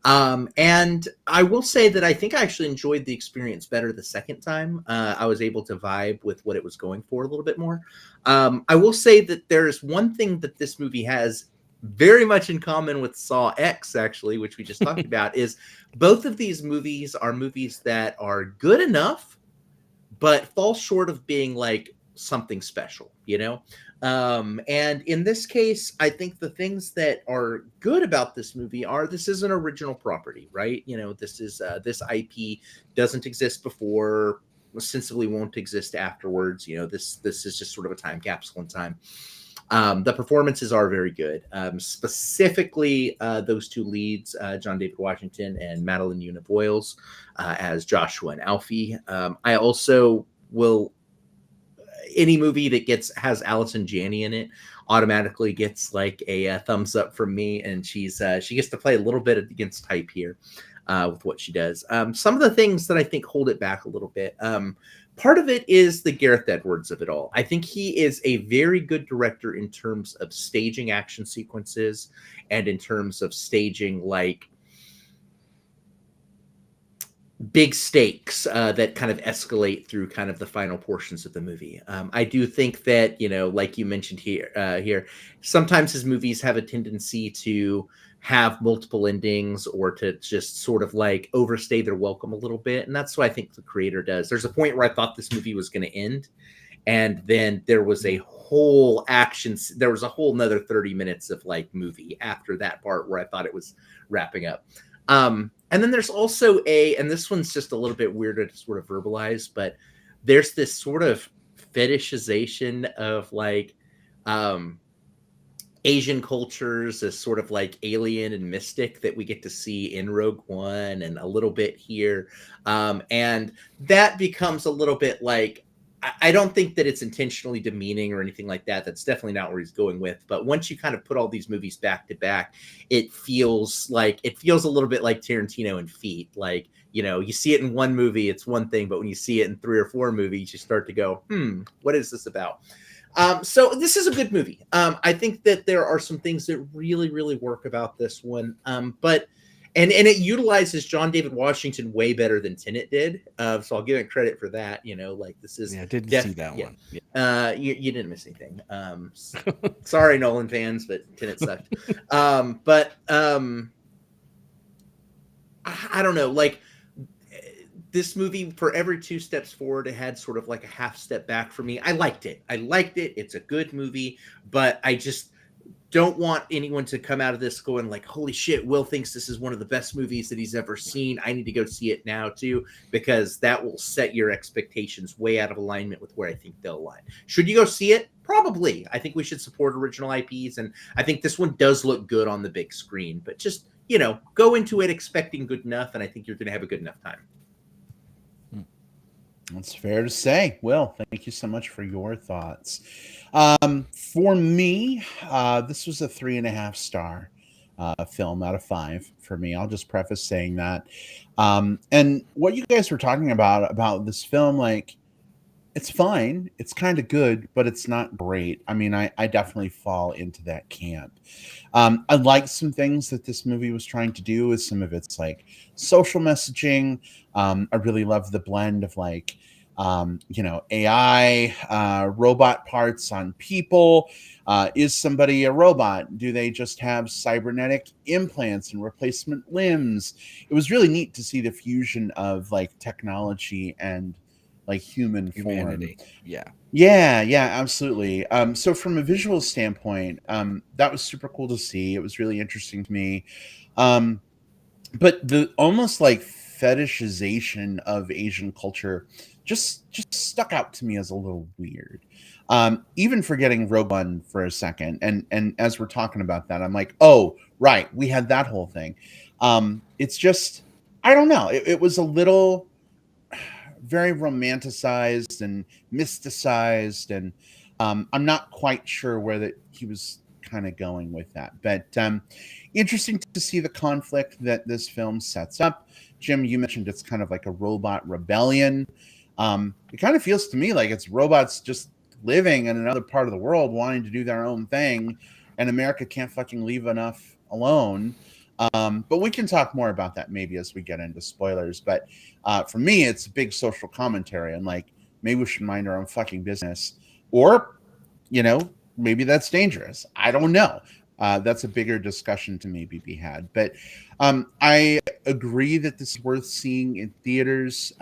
And I will say that I think I actually enjoyed the experience better the second time. I was able to vibe with what it was going for a little bit more. I will say that there's one thing that this movie has very much in common with Saw X, actually, which we just talked about, is both of these movies are movies that are good enough but fall short of being like something special, you know? And in this case, I think the things that are good about this movie are, this is an original property, right? You know, this is this IP doesn't exist before, ostensibly won't exist afterwards. You know, this is just sort of a time capsule in time. The performances are very good. Specifically, those two leads, John David Washington and Madeline Yoon Voiles, as Joshua and Alfie. I also will, any movie that has Allison Janney in it automatically gets like a thumbs up from me, and she gets to play a little bit against type here with what she does. Some of the things that I think hold it back a little bit. Part of it is the Gareth Edwards of it all. I think he is a very good director in terms of staging action sequences and in terms of staging like big stakes that kind of escalate through kind of the final portions of the movie. I do think that, you know, like you mentioned here, sometimes his movies have a tendency to have multiple endings or to just sort of like overstay their welcome a little bit. And that's what I think the creator does. There's a point where I thought this movie was going to end, and then there was a whole there was a whole another 30 minutes of like movie after that part where I thought it was wrapping up. And then there's also and this one's just a little bit weirder to sort of verbalize, but there's this sort of fetishization of like Asian cultures as sort of like alien and mystic that we get to see in Rogue One and a little bit here. And that becomes a little bit like, I don't think that it's intentionally demeaning or anything like that. That's definitely not where he's going with. But once you kind of put all these movies back to back, it feels a little bit like Tarantino and Feet. Like, you know, you see it in one movie, it's one thing, but when you see it in 3 or 4 movies, you start to go, what is this about? So this is a good movie. I think that there are some things that really, really work about this one. But and it utilizes John David Washington way better than Tenet did. So I'll give it credit for that. Like this is I didn't see that one. Yeah. You didn't miss anything. Sorry, Nolan fans, but Tenet sucked. I don't know. Like this movie, for every 2 steps forward, it had sort of like a half step back for me. I liked it. It's a good movie, but I just don't want anyone to come out of this going like, holy shit, Will thinks this is one of the best movies that he's ever seen. I need to go see it now too, because that will set your expectations way out of alignment with where I think they'll align. Should you go see it? Probably. I think we should support original IPs, and I think this one does look good on the big screen, but just, go into it expecting good enough, and I think you're going to have a good enough time. That's fair to say. Will, thank you so much for your thoughts. For me, this was a 3.5 star film out of 5 for me. I'll just preface saying that. And what you guys were talking about this film, like, it's fine. It's kind of good, but it's not great. I mean, I definitely fall into that camp. I like some things that this movie was trying to do with some of its like social messaging. I really love the blend of like, AI, robot parts on people. Is somebody a robot? Do they just have cybernetic implants and replacement limbs? It was really neat to see the fusion of like technology and like humanity form. Yeah, absolutely. So from a visual standpoint, that was super cool to see. It was really interesting to me. But the almost like fetishization of Asian culture just stuck out to me as a little weird. Even forgetting Rogue One for a second, and as we're talking about that, I'm like, oh right, we had that whole thing. It's just, I don't know. It was a little very romanticized and mysticized, and I'm not quite sure where that he was kind of going with that. But interesting to see the conflict that this film sets up. Jim, you mentioned it's kind of like a robot rebellion. It kind of feels to me like it's robots just living in another part of the world, wanting to do their own thing, and America can't fucking leave enough alone. But we can talk more about that maybe as we get into spoilers. But for me, it's a big social commentary, and like, maybe we should mind our own fucking business, or maybe that's dangerous. I don't know. That's a bigger discussion to maybe be had. But I agree that this is worth seeing in theaters,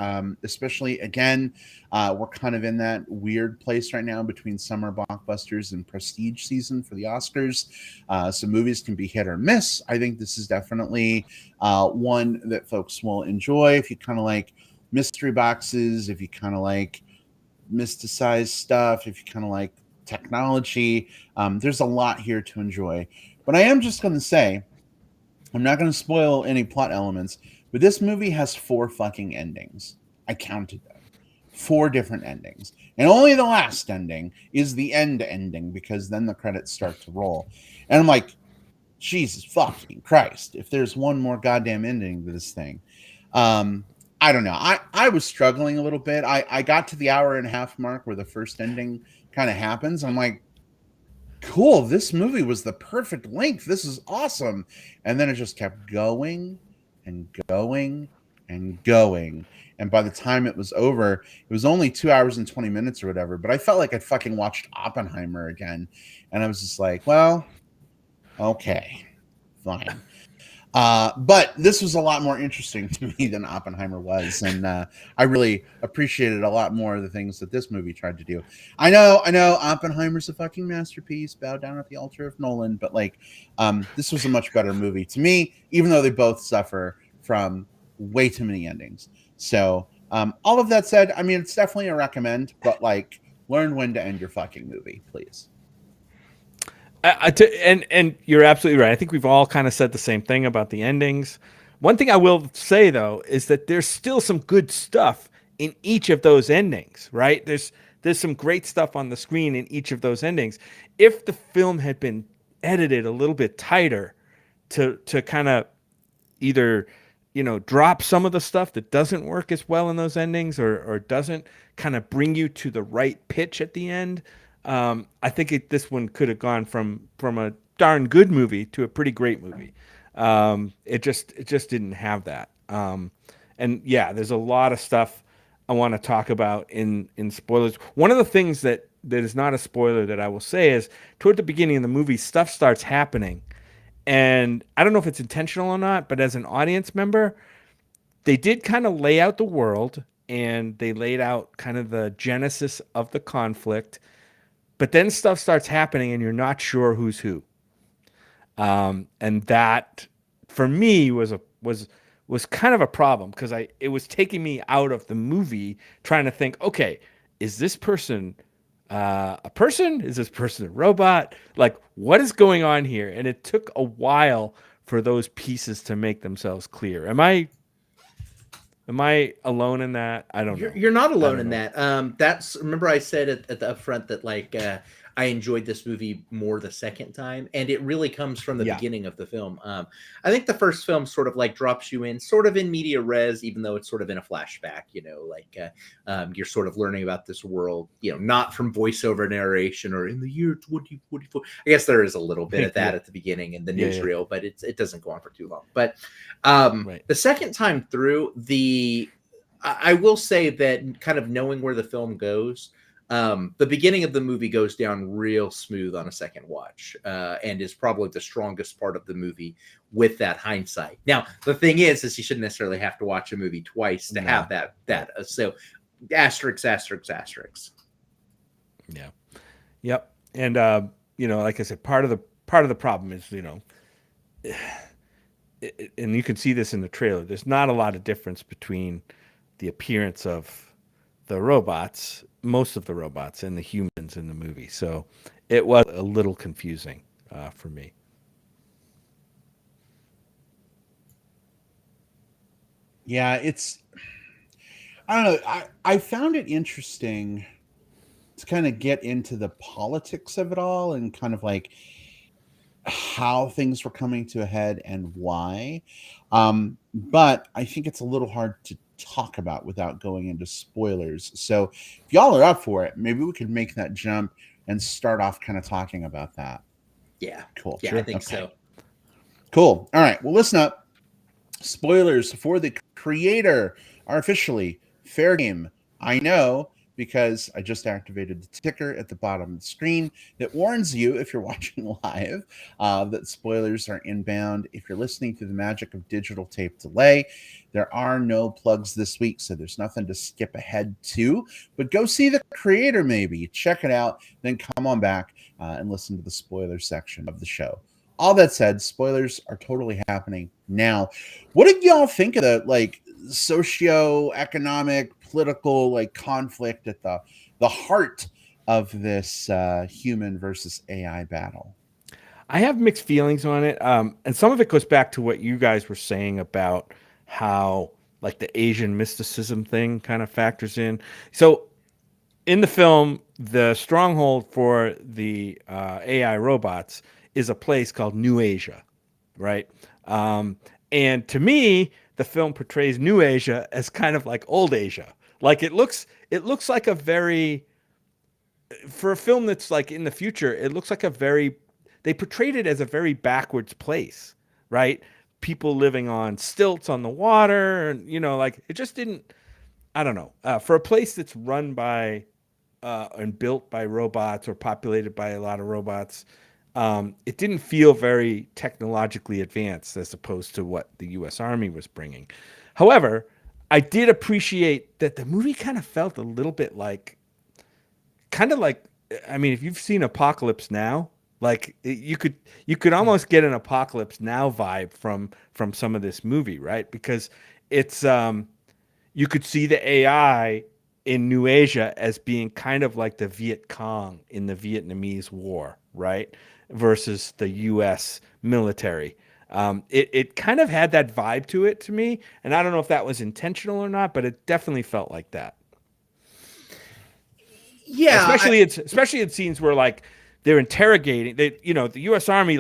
especially, again, we're kind of in that weird place right now between summer blockbusters and prestige season for the Oscars. So movies can be hit or miss. I think this is definitely one that folks will enjoy if you kind of like mystery boxes, if you kind of like mysticized stuff, if you kind of like technology. There's a lot here to enjoy. But I am just going to say, I'm not going to spoil any plot elements, but this movie has 4 fucking endings. I counted them. 4 different endings. And only the last ending is the end ending, because then the credits start to roll. And I'm like, Jesus fucking Christ, if there's one more goddamn ending to this thing. I don't know. I was struggling a little bit. I got to the hour and a half mark where the first ending kind of happens. I'm like, cool, this movie was the perfect length. This is awesome. And then it just kept going and going and going. And by the time it was over, it was only 2 hours and 20 minutes or whatever. But I felt like I'd fucking watched Oppenheimer again. And I was just like, well, okay, fine. But this was a lot more interesting to me than Oppenheimer was, and I really appreciated a lot more of the things that this movie tried to do. I know, Oppenheimer's a fucking masterpiece. Bow down at the altar of Nolan, but like, this was a much better movie to me, even though they both suffer from way too many endings. So, all of that said, I mean, it's definitely a recommend, but like, learn when to end your fucking movie, please. And you're absolutely right. I think we've all kind of said the same thing about the endings. One thing I will say though is that there's still some good stuff in each of those endings, right? There's some great stuff on the screen in each of those endings. If the film had been edited a little bit tighter to kind of either drop some of the stuff that doesn't work as well in those endings, or doesn't kind of bring you to the right pitch at the end, I think this one could have gone from a darn good movie to a pretty great movie. It just didn't have that. And yeah, there's a lot of stuff I want to talk about in spoilers. One of the things that is not a spoiler that I will say is toward the beginning of the movie, stuff starts happening, and I don't know if it's intentional or not, but as an audience member, they did kind of lay out the world and they laid out kind of the genesis of the conflict, but then stuff starts happening and you're not sure who's who. And that for me was kind of a problem because it was taking me out of the movie trying to think, okay, is this person a person? Is this person a robot? Like, what is going on here? And it took a while for those pieces to make themselves clear. Am I alone in that? I don't know. You're not alone in know. that. That's remember I said at the upfront that I enjoyed this movie more the second time, and it really comes from the beginning of the film. I think the first film sort of like drops you in, sort of in media res, even though it's sort of in a flashback. You're sort of learning about this world, not from voiceover narration or in the year 2044. I guess there is a little bit of that at the beginning in the newsreel, but it doesn't go on for too long. But the second time through, I will say that kind of knowing where the film goes. The beginning of the movie goes down real smooth on a second watch, and is probably the strongest part of the movie with that hindsight. Now, the thing is you shouldn't necessarily have to watch a movie twice to have that. So, asterisk. Yeah. Yep. And like I said, part of the problem is, and you can see this in the trailer. There's not a lot of difference between the appearance of the robots, most of the robots, and the humans in the movie. So it was a little confusing for me. Yeah, I don't know. I found it interesting to kind of get into the politics of it all and kind of like how things were coming to a head and why. But I think it's a little hard to talk about without going into spoilers. So if y'all are up for it, maybe we could make that jump and start off kind of talking about that. Yeah. Cool. Yeah, sure. I think so. Cool. All right. Well, listen up. Spoilers for The Creator are officially fair game. I know, because I just activated the ticker at the bottom of the screen that warns you, if you're watching live, that spoilers are inbound. If you're listening through the magic of digital tape delay, there are no plugs this week, so there's nothing to skip ahead to. But go see The Creator, maybe. Check it out, then come on back and listen to the spoiler section of the show. All that said, spoilers are totally happening now. What did y'all think of the socio-economic, political conflict at the heart of this human versus AI battle? I have mixed feelings on it, and some of it goes back to what you guys were saying about how the Asian mysticism thing kind of factors in. So in the film, the stronghold for the AI robots is a place called New Asia, right? And to me, the film portrays New Asia as kind of like old Asia. Like it looks like a very, for a film that's in the future, it looks like they portrayed it as a very backwards place, right? People living on stilts on the water, and it just didn't. I don't know. For a place that's run by and built by robots or populated by a lot of robots, it didn't feel very technologically advanced as opposed to what the U.S. Army was bringing. However, I did appreciate that the movie kind of felt a little bit I mean, if you've seen Apocalypse Now, you could almost get an Apocalypse Now vibe from some of this movie, right? Because it's you could see the AI in New Asia as being kind of like the Viet Cong in the Vietnamese War, right? Versus the U.S. military. It kind of had that vibe to it to me, and I don't know if that was intentional or not, but it definitely felt like that. Yeah, especially in scenes where they're interrogating. The U.S. Army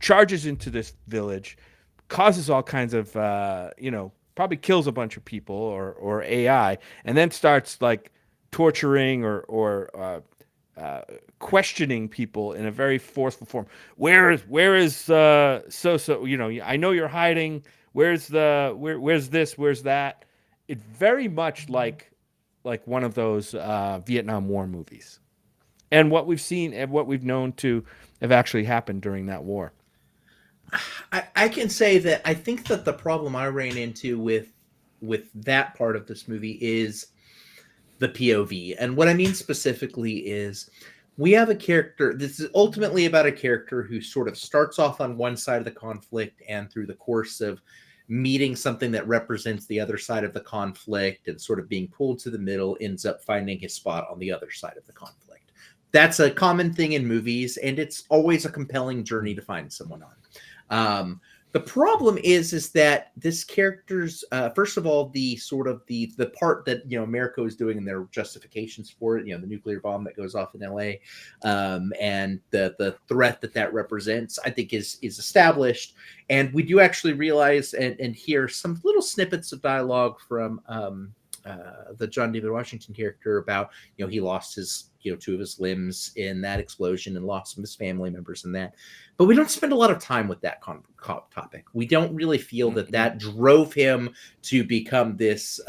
charges into this village, causes all kinds of probably kills a bunch of people or AI, and then starts torturing or questioning people in a very forceful form. Where is so you know, I know you're hiding. Where's this? Where's that? It's very much like one of those Vietnam War movies, and what we've seen and what we've known to have actually happened during that war. I can say that I think that the problem I ran into with that part of this movie is the POV. And what I mean specifically is we have a character. This is ultimately about a character who sort of starts off on one side of the conflict, and through the course of meeting something that represents the other side of the conflict and sort of being pulled to the middle, ends up finding his spot on the other side of the conflict. That's a common thing in movies, and it's always a compelling journey to find someone on. The problem is that this character's first of all, the sort of the part that America is doing and their justifications for it, the nuclear bomb that goes off in LA, and the threat that represents, I think is established, and we do actually realize and hear some little snippets of dialogue from the John David Washington character about he lost his two of his limbs in that explosion and lost some of his family members in that, but we don't spend a lot of time with that topic. We don't really feel that drove him to become this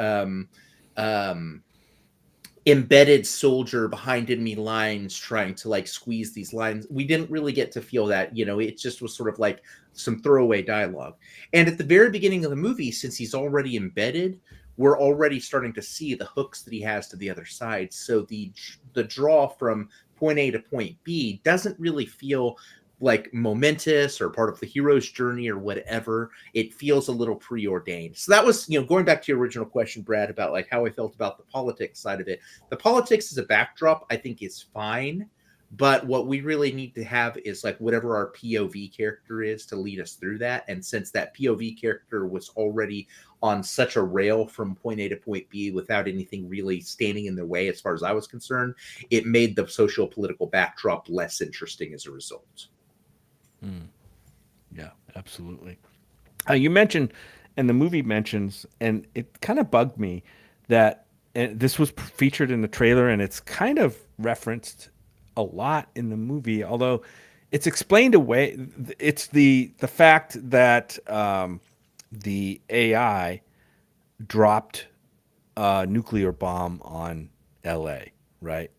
embedded soldier behind enemy lines trying to like squeeze these lines. We didn't really get to feel that. It just was sort of like some throwaway dialogue. And at the very beginning of the movie, since he's already embedded, we're already starting to see the hooks that he has to the other side. So the draw from point A to point B doesn't really feel like momentous or part of the hero's journey or whatever. It feels a little preordained. So that was, going back to your original question, Brad, about like how I felt about the politics side of it. The politics as a backdrop, I think, is fine. But what we really need to have is like whatever our POV character is to lead us through that. And since that POV character was already on such a rail from point A to point B without anything really standing in their way as far as I was concerned, it made the social political backdrop less interesting as a result. Yeah, absolutely. You mentioned, and the movie mentions, and it kind of bugged me that this was featured in the trailer, and it's kind of referenced a lot in the movie, although it's explained away. It's the fact that the AI dropped a nuclear bomb on LA, right,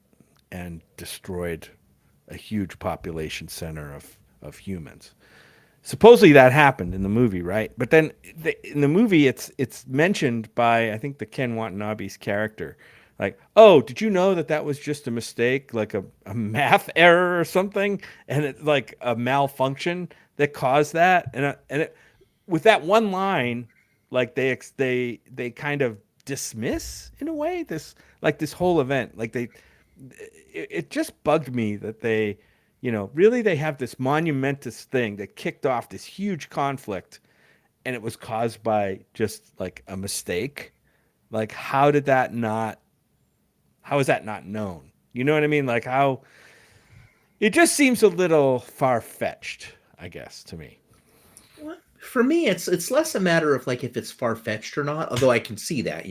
and destroyed a huge population center of humans. Supposedly that happened in the movie, right? But then in the movie, it's mentioned by, I think, the Ken Watanabe's character. Like, oh, did you know that was just a mistake, like a math error or something, and it's like a malfunction that caused that? And with that one line, like they kind of dismiss in a way this whole event. Like it just bugged me that they, really they have this monumentous thing that kicked off this huge conflict, and it was caused by just like a mistake. Like, how is that not known? You know what I mean? Like, how it just seems a little far-fetched, I guess, to me. For me, it's less a matter of like if it's far-fetched or not, although I can see that,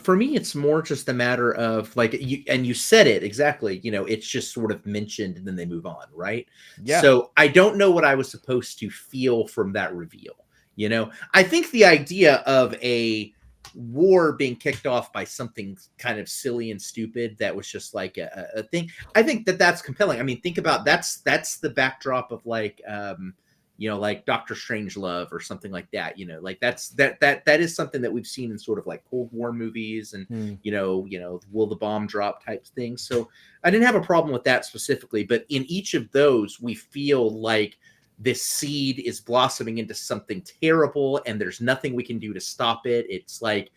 for me, it's more just a matter of like you said it exactly, it's just sort of mentioned and then they move on, right? Yeah. So I don't know what I was supposed to feel from that reveal. I think the idea of a war being kicked off by something kind of silly and stupid that was just like a thing, I think that's compelling. I mean, think about that's the backdrop of like like Doctor Strangelove or something like that. Like that is something that we've seen in sort of like Cold War movies and will the bomb drop type things. So I didn't have a problem with that specifically, but in each of those, we feel like this seed is blossoming into something terrible, and there's nothing we can do to stop it. It's like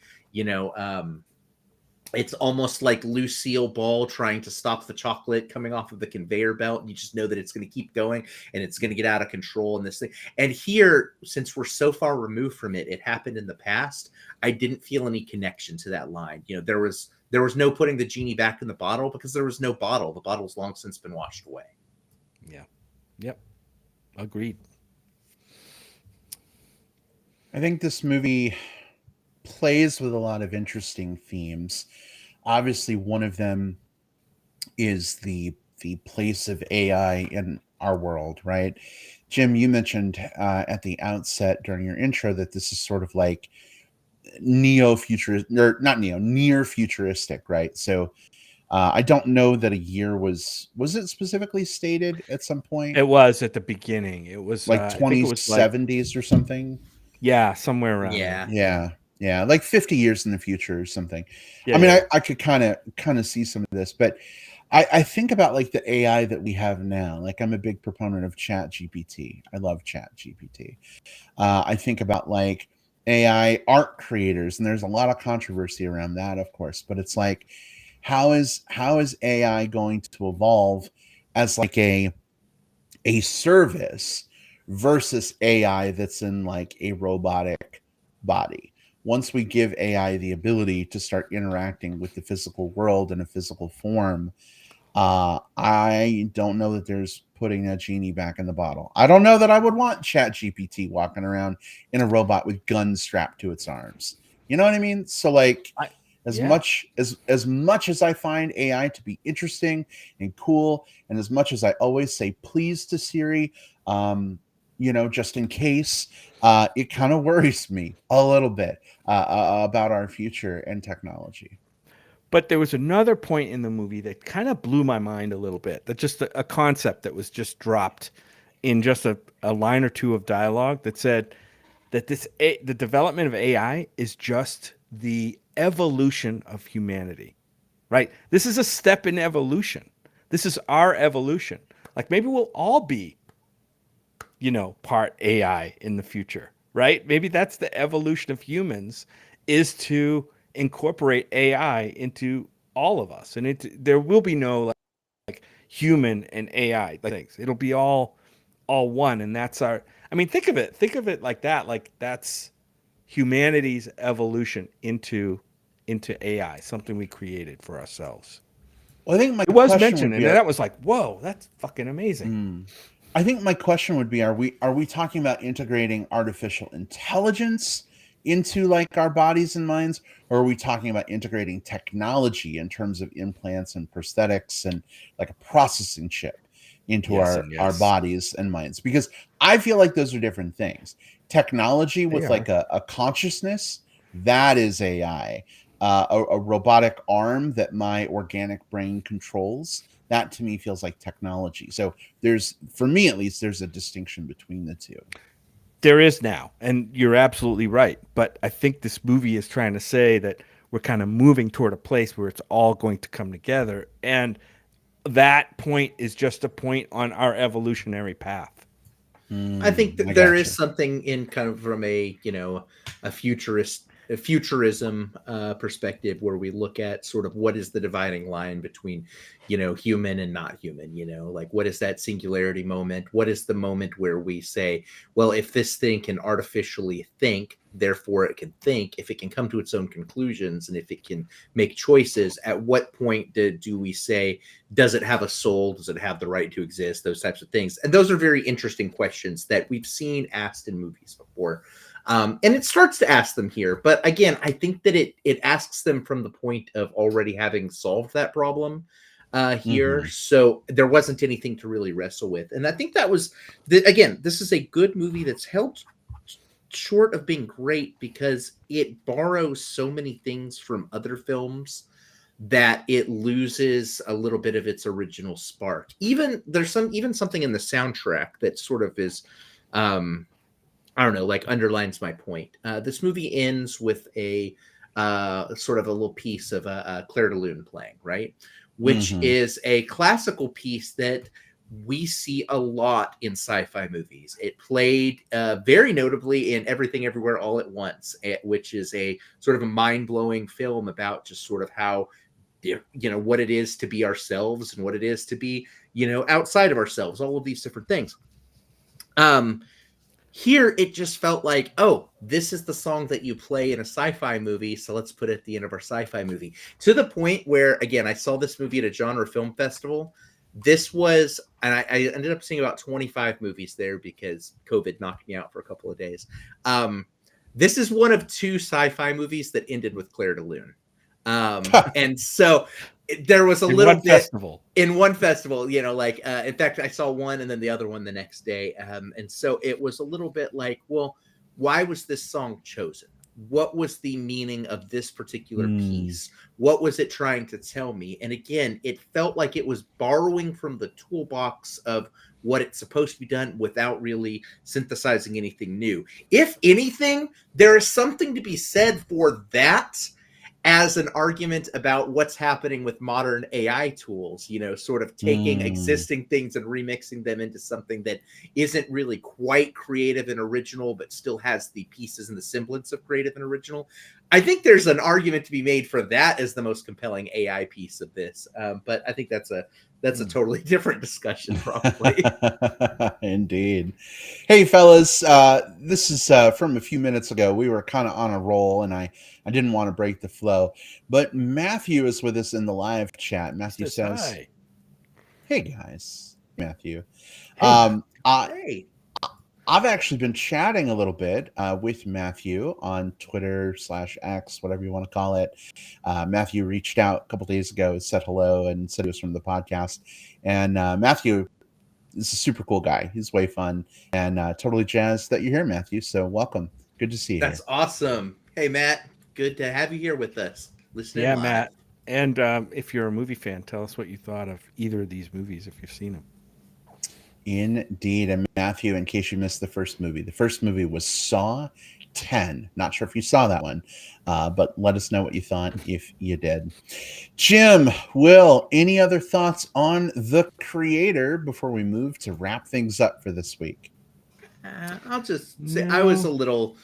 it's almost like Lucille Ball trying to stop the chocolate coming off of the conveyor belt. And you just know that it's going to keep going and it's going to get out of control in this thing. And here, since we're so far removed from it, it happened in the past. I didn't feel any connection to that line. There was no putting the genie back in the bottle because there was no bottle. The bottle's long since been washed away. Yeah. Yep. Agreed. I think this movie plays with a lot of interesting themes. Obviously, one of them is the place of AI in our world, right? Jim, you mentioned at the outset during your intro that this is sort of like neo-futurist, or not neo, near futuristic, right? So I don't know that a year was it specifically stated at some point, It was at the beginning. It was, like I think it was like, 2070s or something. yeah, somewhere around there. Yeah. Yeah, yeah, like 50 years in the future or something. Yeah, I mean, yeah. I could kind of see some of this, but I think about like the AI that we have now. Like I'm a big proponent of Chat GPT. I love Chat GPT. I think about like AI art creators, and there's a lot of controversy around that, of course. But it's like, how is AI going to evolve as like a service versus AI that's in like a robotic body? Once we give AI the ability to start interacting with the physical world in a physical form, I don't know that there's putting that genie back in the bottle. I don't know that I would want Chat GPT walking around in a robot with guns strapped to its arms. You know what I mean? So like I, as yeah. much as I find AI to be interesting and cool, and as much as I always say please to Siri, just in case, it kind of worries me a little bit about our future and technology. But there was another point in the movie that kind of blew my mind a little bit. That just a concept that was just dropped in just a line or two of dialogue that said that the development of AI is just the evolution of humanity, right? This is a step in evolution. This is our evolution. Like maybe we'll all be, part AI in the future, right? Maybe that's the evolution of humans, is to incorporate AI into all of us, and there will be no like human and AI things. It'll be all one, and that's our. I mean, think of it like that. Like that's humanity's evolution into AI, something we created for ourselves. Well, I think my It was question mentioned, would and be, that was like, whoa, that's fucking amazing. I think my question would be, are we talking about integrating artificial intelligence into like our bodies and minds, or are we talking about integrating technology in terms of implants and prosthetics and like a processing chip into Yes our and our yes. bodies and minds? Because I feel like those are different things. Technology They with are. like a consciousness, that is AI. A robotic arm that my organic brain controls, that to me feels like technology. So for me at least, there's a distinction between the two. There is now, and you're absolutely right. But I think this movie is trying to say that we're kind of moving toward a place where it's all going to come together. And that point is just a point on our evolutionary path. I think that I there is gotcha. something in kind of from a futurism perspective where we look at sort of what is the dividing line between human and not human. Like what is that singularity moment? What is the moment where we say, well, if this thing can artificially think, therefore it can think, if it can come to its own conclusions, and if it can make choices, at what point do we say, does it have a soul? Does it have the right to exist? Those types of things. And those are very interesting questions that we've seen asked in movies before. And it starts to ask them here. But again, I think that it asks them from the point of already having solved that problem here. Mhm. So there wasn't anything to really wrestle with. And I think that was, again, this is a good movie that's held short of being great because it borrows so many things from other films that it loses a little bit of its original spark. Even there's something in the soundtrack that sort of is I don't know, like underlines my point. This movie ends with a sort of a little piece of Claire de Lune playing, right? Which Mhm. is a classical piece that we see a lot in sci-fi movies. It played very notably in Everything Everywhere All at Once, which is a sort of a mind-blowing film about just sort of how what it is to be ourselves and what it is to be outside of ourselves, all of these different things. Here it just felt like, oh, this is the song that you play in a sci-fi movie, so let's put it at the end of our sci-fi movie. To the point where, again, I saw this movie at a genre film festival. This was, and I ended up seeing about 25 movies there because COVID knocked me out for a couple of days. This is one of two sci-fi movies that ended with Claire de Lune. And so there was a In little one bit festival. in one festival, like in fact, I saw one and then the other one the next day. And so it was a little bit like, well, why was this song chosen? What was the meaning of this particular piece? What was it trying to tell me? And again, it felt like it was borrowing from the toolbox of what it's supposed to be done without really synthesizing anything new. If anything, there is something to be said for that as an argument about what's happening with modern AI tools, sort of taking existing things and remixing them into something that isn't really quite creative and original, but still has the pieces and the semblance of creative and original. I think there's an argument to be made for that as the most compelling AI piece of this. But I think that's a totally different discussion, probably. Indeed. Hey, fellas, this is from a few minutes ago. We were kind of on a roll, and I didn't want to break the flow. But Matthew is with us in the live chat. Matthew says, hi. "Hey, guys." Matthew. Hey, Hey. I've actually been chatting a little bit with Matthew on Twitter /X, whatever you want to call it. Matthew reached out a couple days ago, said hello, and said he was from the podcast. And Matthew is a super cool guy. He's way fun and totally jazzed that you're here, Matthew. So welcome. Good to see you. That's awesome. Hey, Matt. Good to have you here with us. Listening live. Matt. And if you're a movie fan, tell us what you thought of either of these movies if you've seen them. Indeed. And Matthew, in case you missed the first movie was Saw 10. Not sure if you saw that one, but let us know what you thought if you did. Jim, Will, any other thoughts on The Creator before we move to wrap things up for this week? I'll just say I was a little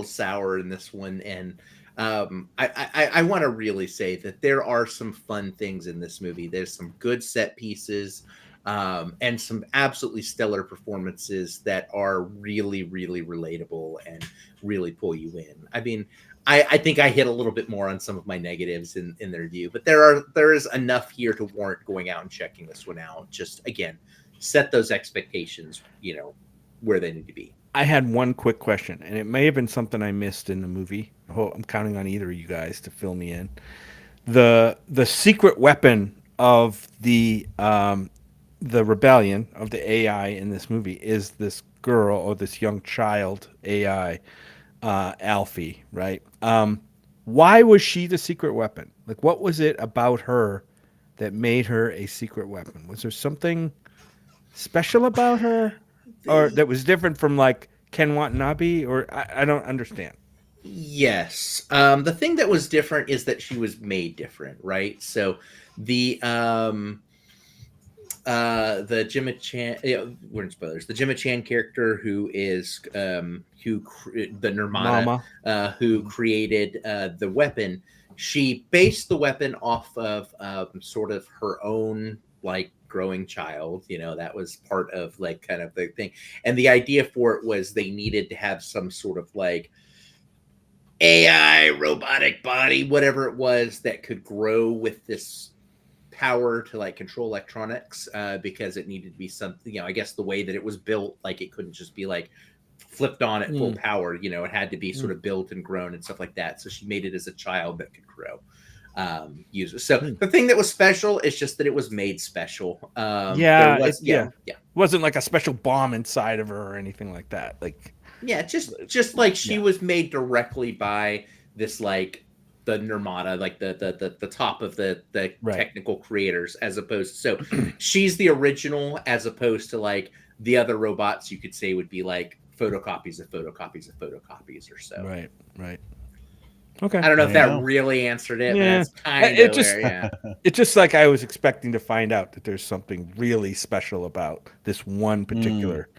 sour in this one, and I want to really say that there are some fun things in this movie. There's some good set pieces. And some absolutely stellar performances that are really, really relatable and really pull you in. I mean, I think I hit a little bit more on some of my negatives in the review, but there is enough here to warrant going out and checking this one out. Just again, set those expectations, where they need to be. I had one quick question, and it may have been something I missed in the movie. I'm counting on either of you guys to fill me in. The secret weapon of the rebellion of the AI in this movie is this girl or this young child AI, Alfie, right? Why was she the secret weapon? Like, what was it about her that made her a secret weapon? Was there something special about her, or that was different from like Ken Watanabe? Or I don't understand. Yes. The thing that was different is that she was made different, right? So the Gemma Chan, we're in spoilers. The Gemma Chan character who is the Nirmana, who created the weapon. She based the weapon off of sort of her own like growing child. That was part of like kind of the thing. And the idea for it was they needed to have some sort of like AI robotic body, whatever it was, that could grow with this power to like control electronics, because it needed to be something, I guess the way that it was built, like it couldn't just be like flipped on at full power, it had to be sort of built and grown and stuff like that. So she made it as a child that could grow. So the thing that was special is just that it was made special. It wasn't like a special bomb inside of her or anything like that. Like, just like she was made directly by this like the Nirmana, like the top of the technical creators, as opposed to, so she's the original, as opposed to like the other robots you could say would be like photocopies of photocopies of photocopies or so. Right. Okay. I don't know if that really answered it. Yeah. But that's kind of it's just like I was expecting to find out that there's something really special about this one particular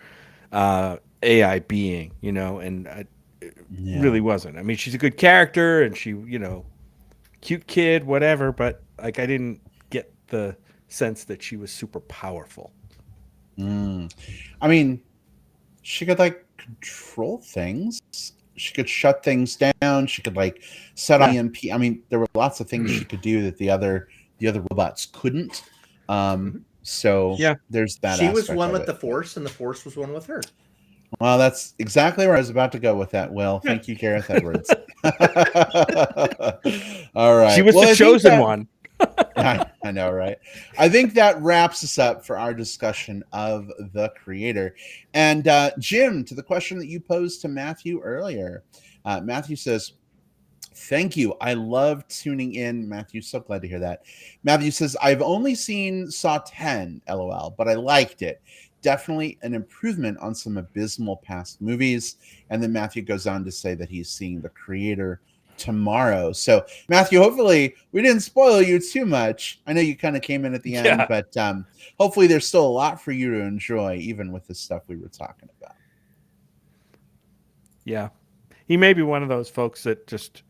AI being, and it really wasn't. I mean, she's a good character and she, cute kid, whatever, but like I didn't get the sense that she was super powerful. I mean, she could like control things. She could shut things down. She could like set on EMP. I mean, there were lots of things she could do that the other robots couldn't. So there's that. She was one with the Force, and the Force was one with her. Well, that's exactly where I was about to go with that. Well, thank you, Gareth Edwards. All right. She was the chosen one. I know, right? I think that wraps us up for our discussion of The Creator. And Jim, to the question that you posed to Matthew earlier, Matthew says, thank you. I love tuning in. Matthew, so glad to hear that. Matthew says, I've only seen Saw 10, LOL, but I liked it. Definitely an improvement on some abysmal past movies. And then Matthew goes on to say that he's seeing The Creator tomorrow. So, Matthew, hopefully we didn't spoil you too much. I know you kind of came in at the end, Yeah. but hopefully there's still a lot for you to enjoy, even with the stuff we were talking about. Yeah. He may be one of those folks that just,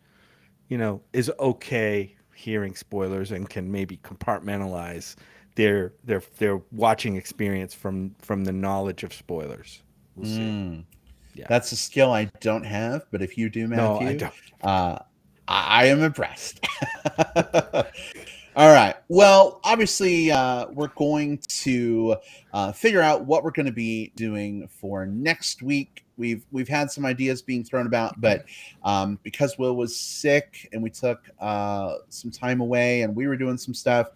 is okay hearing spoilers and can maybe compartmentalize their watching experience from the knowledge of spoilers. We'll see. Yeah. That's a skill I don't have, but if you do, Matthew, No, I don't. I am impressed. All right. Well, obviously, we're going to figure out what we're going to be doing for next week. We've had some ideas being thrown about, but because Will was sick and we took some time away and we were doing some stuff,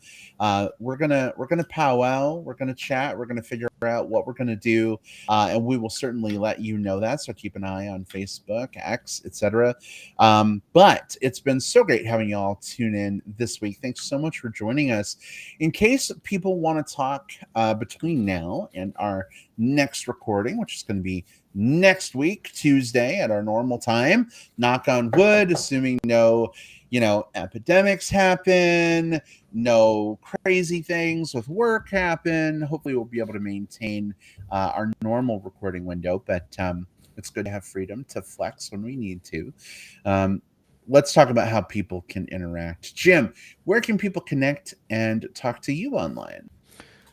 we're gonna powwow. We're gonna chat. We're gonna figure out what we're gonna do, and we will certainly let you know that. So keep an eye on Facebook, X, etc. But it's been so great having you all tune in this week. Thanks so much for joining us. In case people want to talk between now and our next recording, which is going to be next week, Tuesday at our normal time, knock on wood, assuming no, epidemics happen, no crazy things with work happen. Hopefully we'll be able to maintain our normal recording window, but it's good to have freedom to flex when we need to. Let's talk about how people can interact. Jim, where can people connect and talk to you online?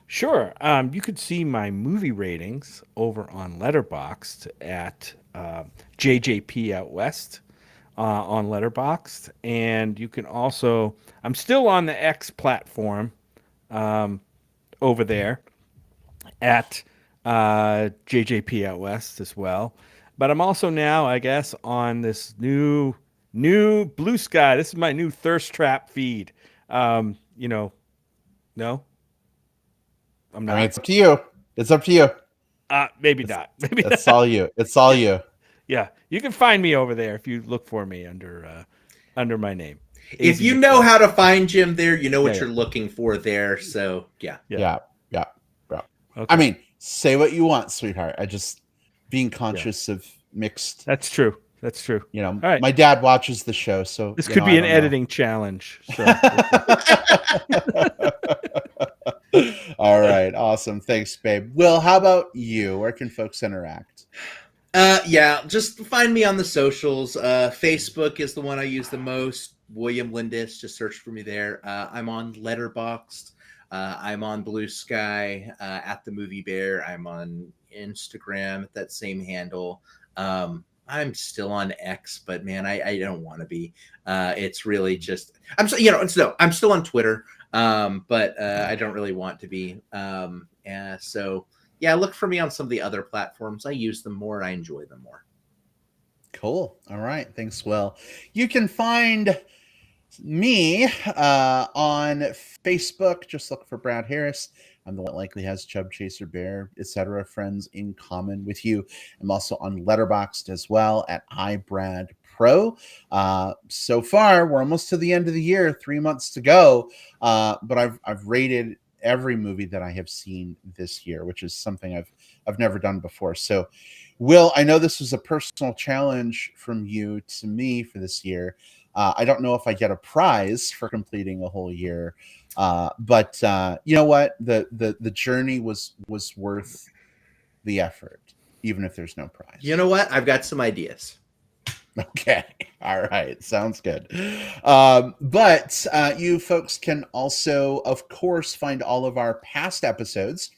Sure. You could see my movie ratings over on Letterboxd at JJP Out West on Letterboxd. And you can also, I'm still on the X platform over there at JJP Out West as well. But I'm also now, I guess, on this new Blue Sky. This is my new Thirst Trap feed. No? I'm not. I mean, it's up to you. It's up to you. Maybe not. Maybe it's all you. It's all you. Yeah, you can find me over there if you look for me under my name. If you know how to find Jim there, you know what you're looking for there. So yeah. Okay. I mean, say what you want, sweetheart. I just being conscious of mixed. That's true. All right. My dad watches the show, so this could be an editing challenge. So. All right, awesome. Thanks, babe. Will, how about you? Where can folks interact? Just find me on the socials. Facebook is the one I use the most. William Lindis, just search for me there. I'm on Letterboxd. I'm on Blue Sky at the Movie Bear. I'm on Instagram at that same handle. I'm still on X, but man, I don't want to be. It's really just I'm still on Twitter, but I don't really want to be. So look for me on some of the other platforms. I use them more. I enjoy them more. Cool. All right. Thanks, Will. You can find me on Facebook. Just look for Brad Harris. I'm the one that likely has Chub Chaser Bear, etc. friends in common with you. I'm also on Letterboxd as well at iBradPro. So far, we're almost to the end of the year, 3 months to go. But I've rated every movie that I have seen this year, which is something I've never done before. So, Will, I know this was a personal challenge from you to me for this year. I don't know if I get a prize for completing a whole year, but you know what? The journey was worth the effort, even if there's no prize. You know what? I've got some ideas. Okay. All right. Sounds good. But you folks can also, of course, find all of our past episodes.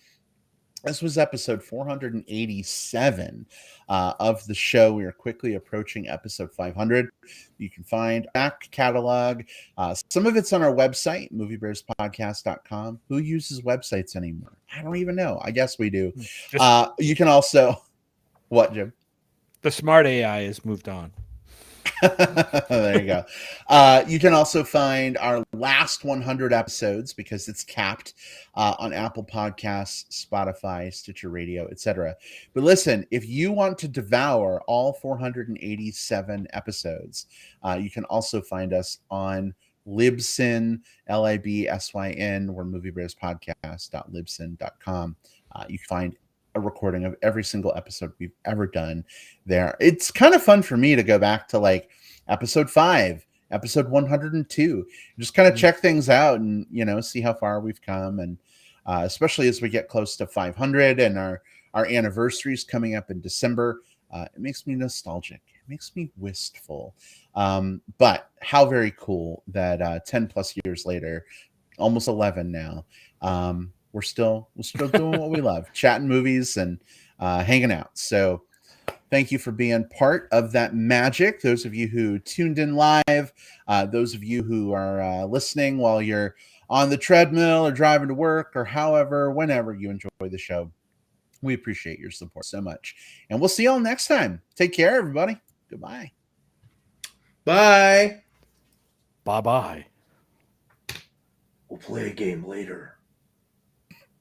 This was episode 487 of the show. We are quickly approaching episode 500. You can find back catalog. Some of it's on our website, moviebearspodcast.com. Who uses websites anymore? I don't even know. I guess we do. You can also... What, Jim? The smart AI has moved on. There you go. You can also find our last 100 episodes, because it's capped, on Apple Podcasts, Spotify, Stitcher Radio, etc. But listen, if you want to devour all 487 episodes, you can also find us on Libsyn, Libsyn, or moviebrospodcast.libsyn.com. You can find a recording of every single episode we've ever done there. It's kind of fun for me to go back to like episode 5, episode 102, just kind of check things out and, see how far we've come. And especially as we get close to 500 and our anniversary is coming up in December, it makes me nostalgic. It makes me wistful. But how very cool that 10 plus years later, almost 11 now, we're still doing what we love, chatting movies and hanging out. So thank you for being part of that magic. Those of you who tuned in live, those of you who are listening while you're on the treadmill or driving to work or whenever you enjoy the show, we appreciate your support so much. And we'll see you all next time. Take care, everybody. Goodbye. Bye. Bye-bye. We'll play a game later.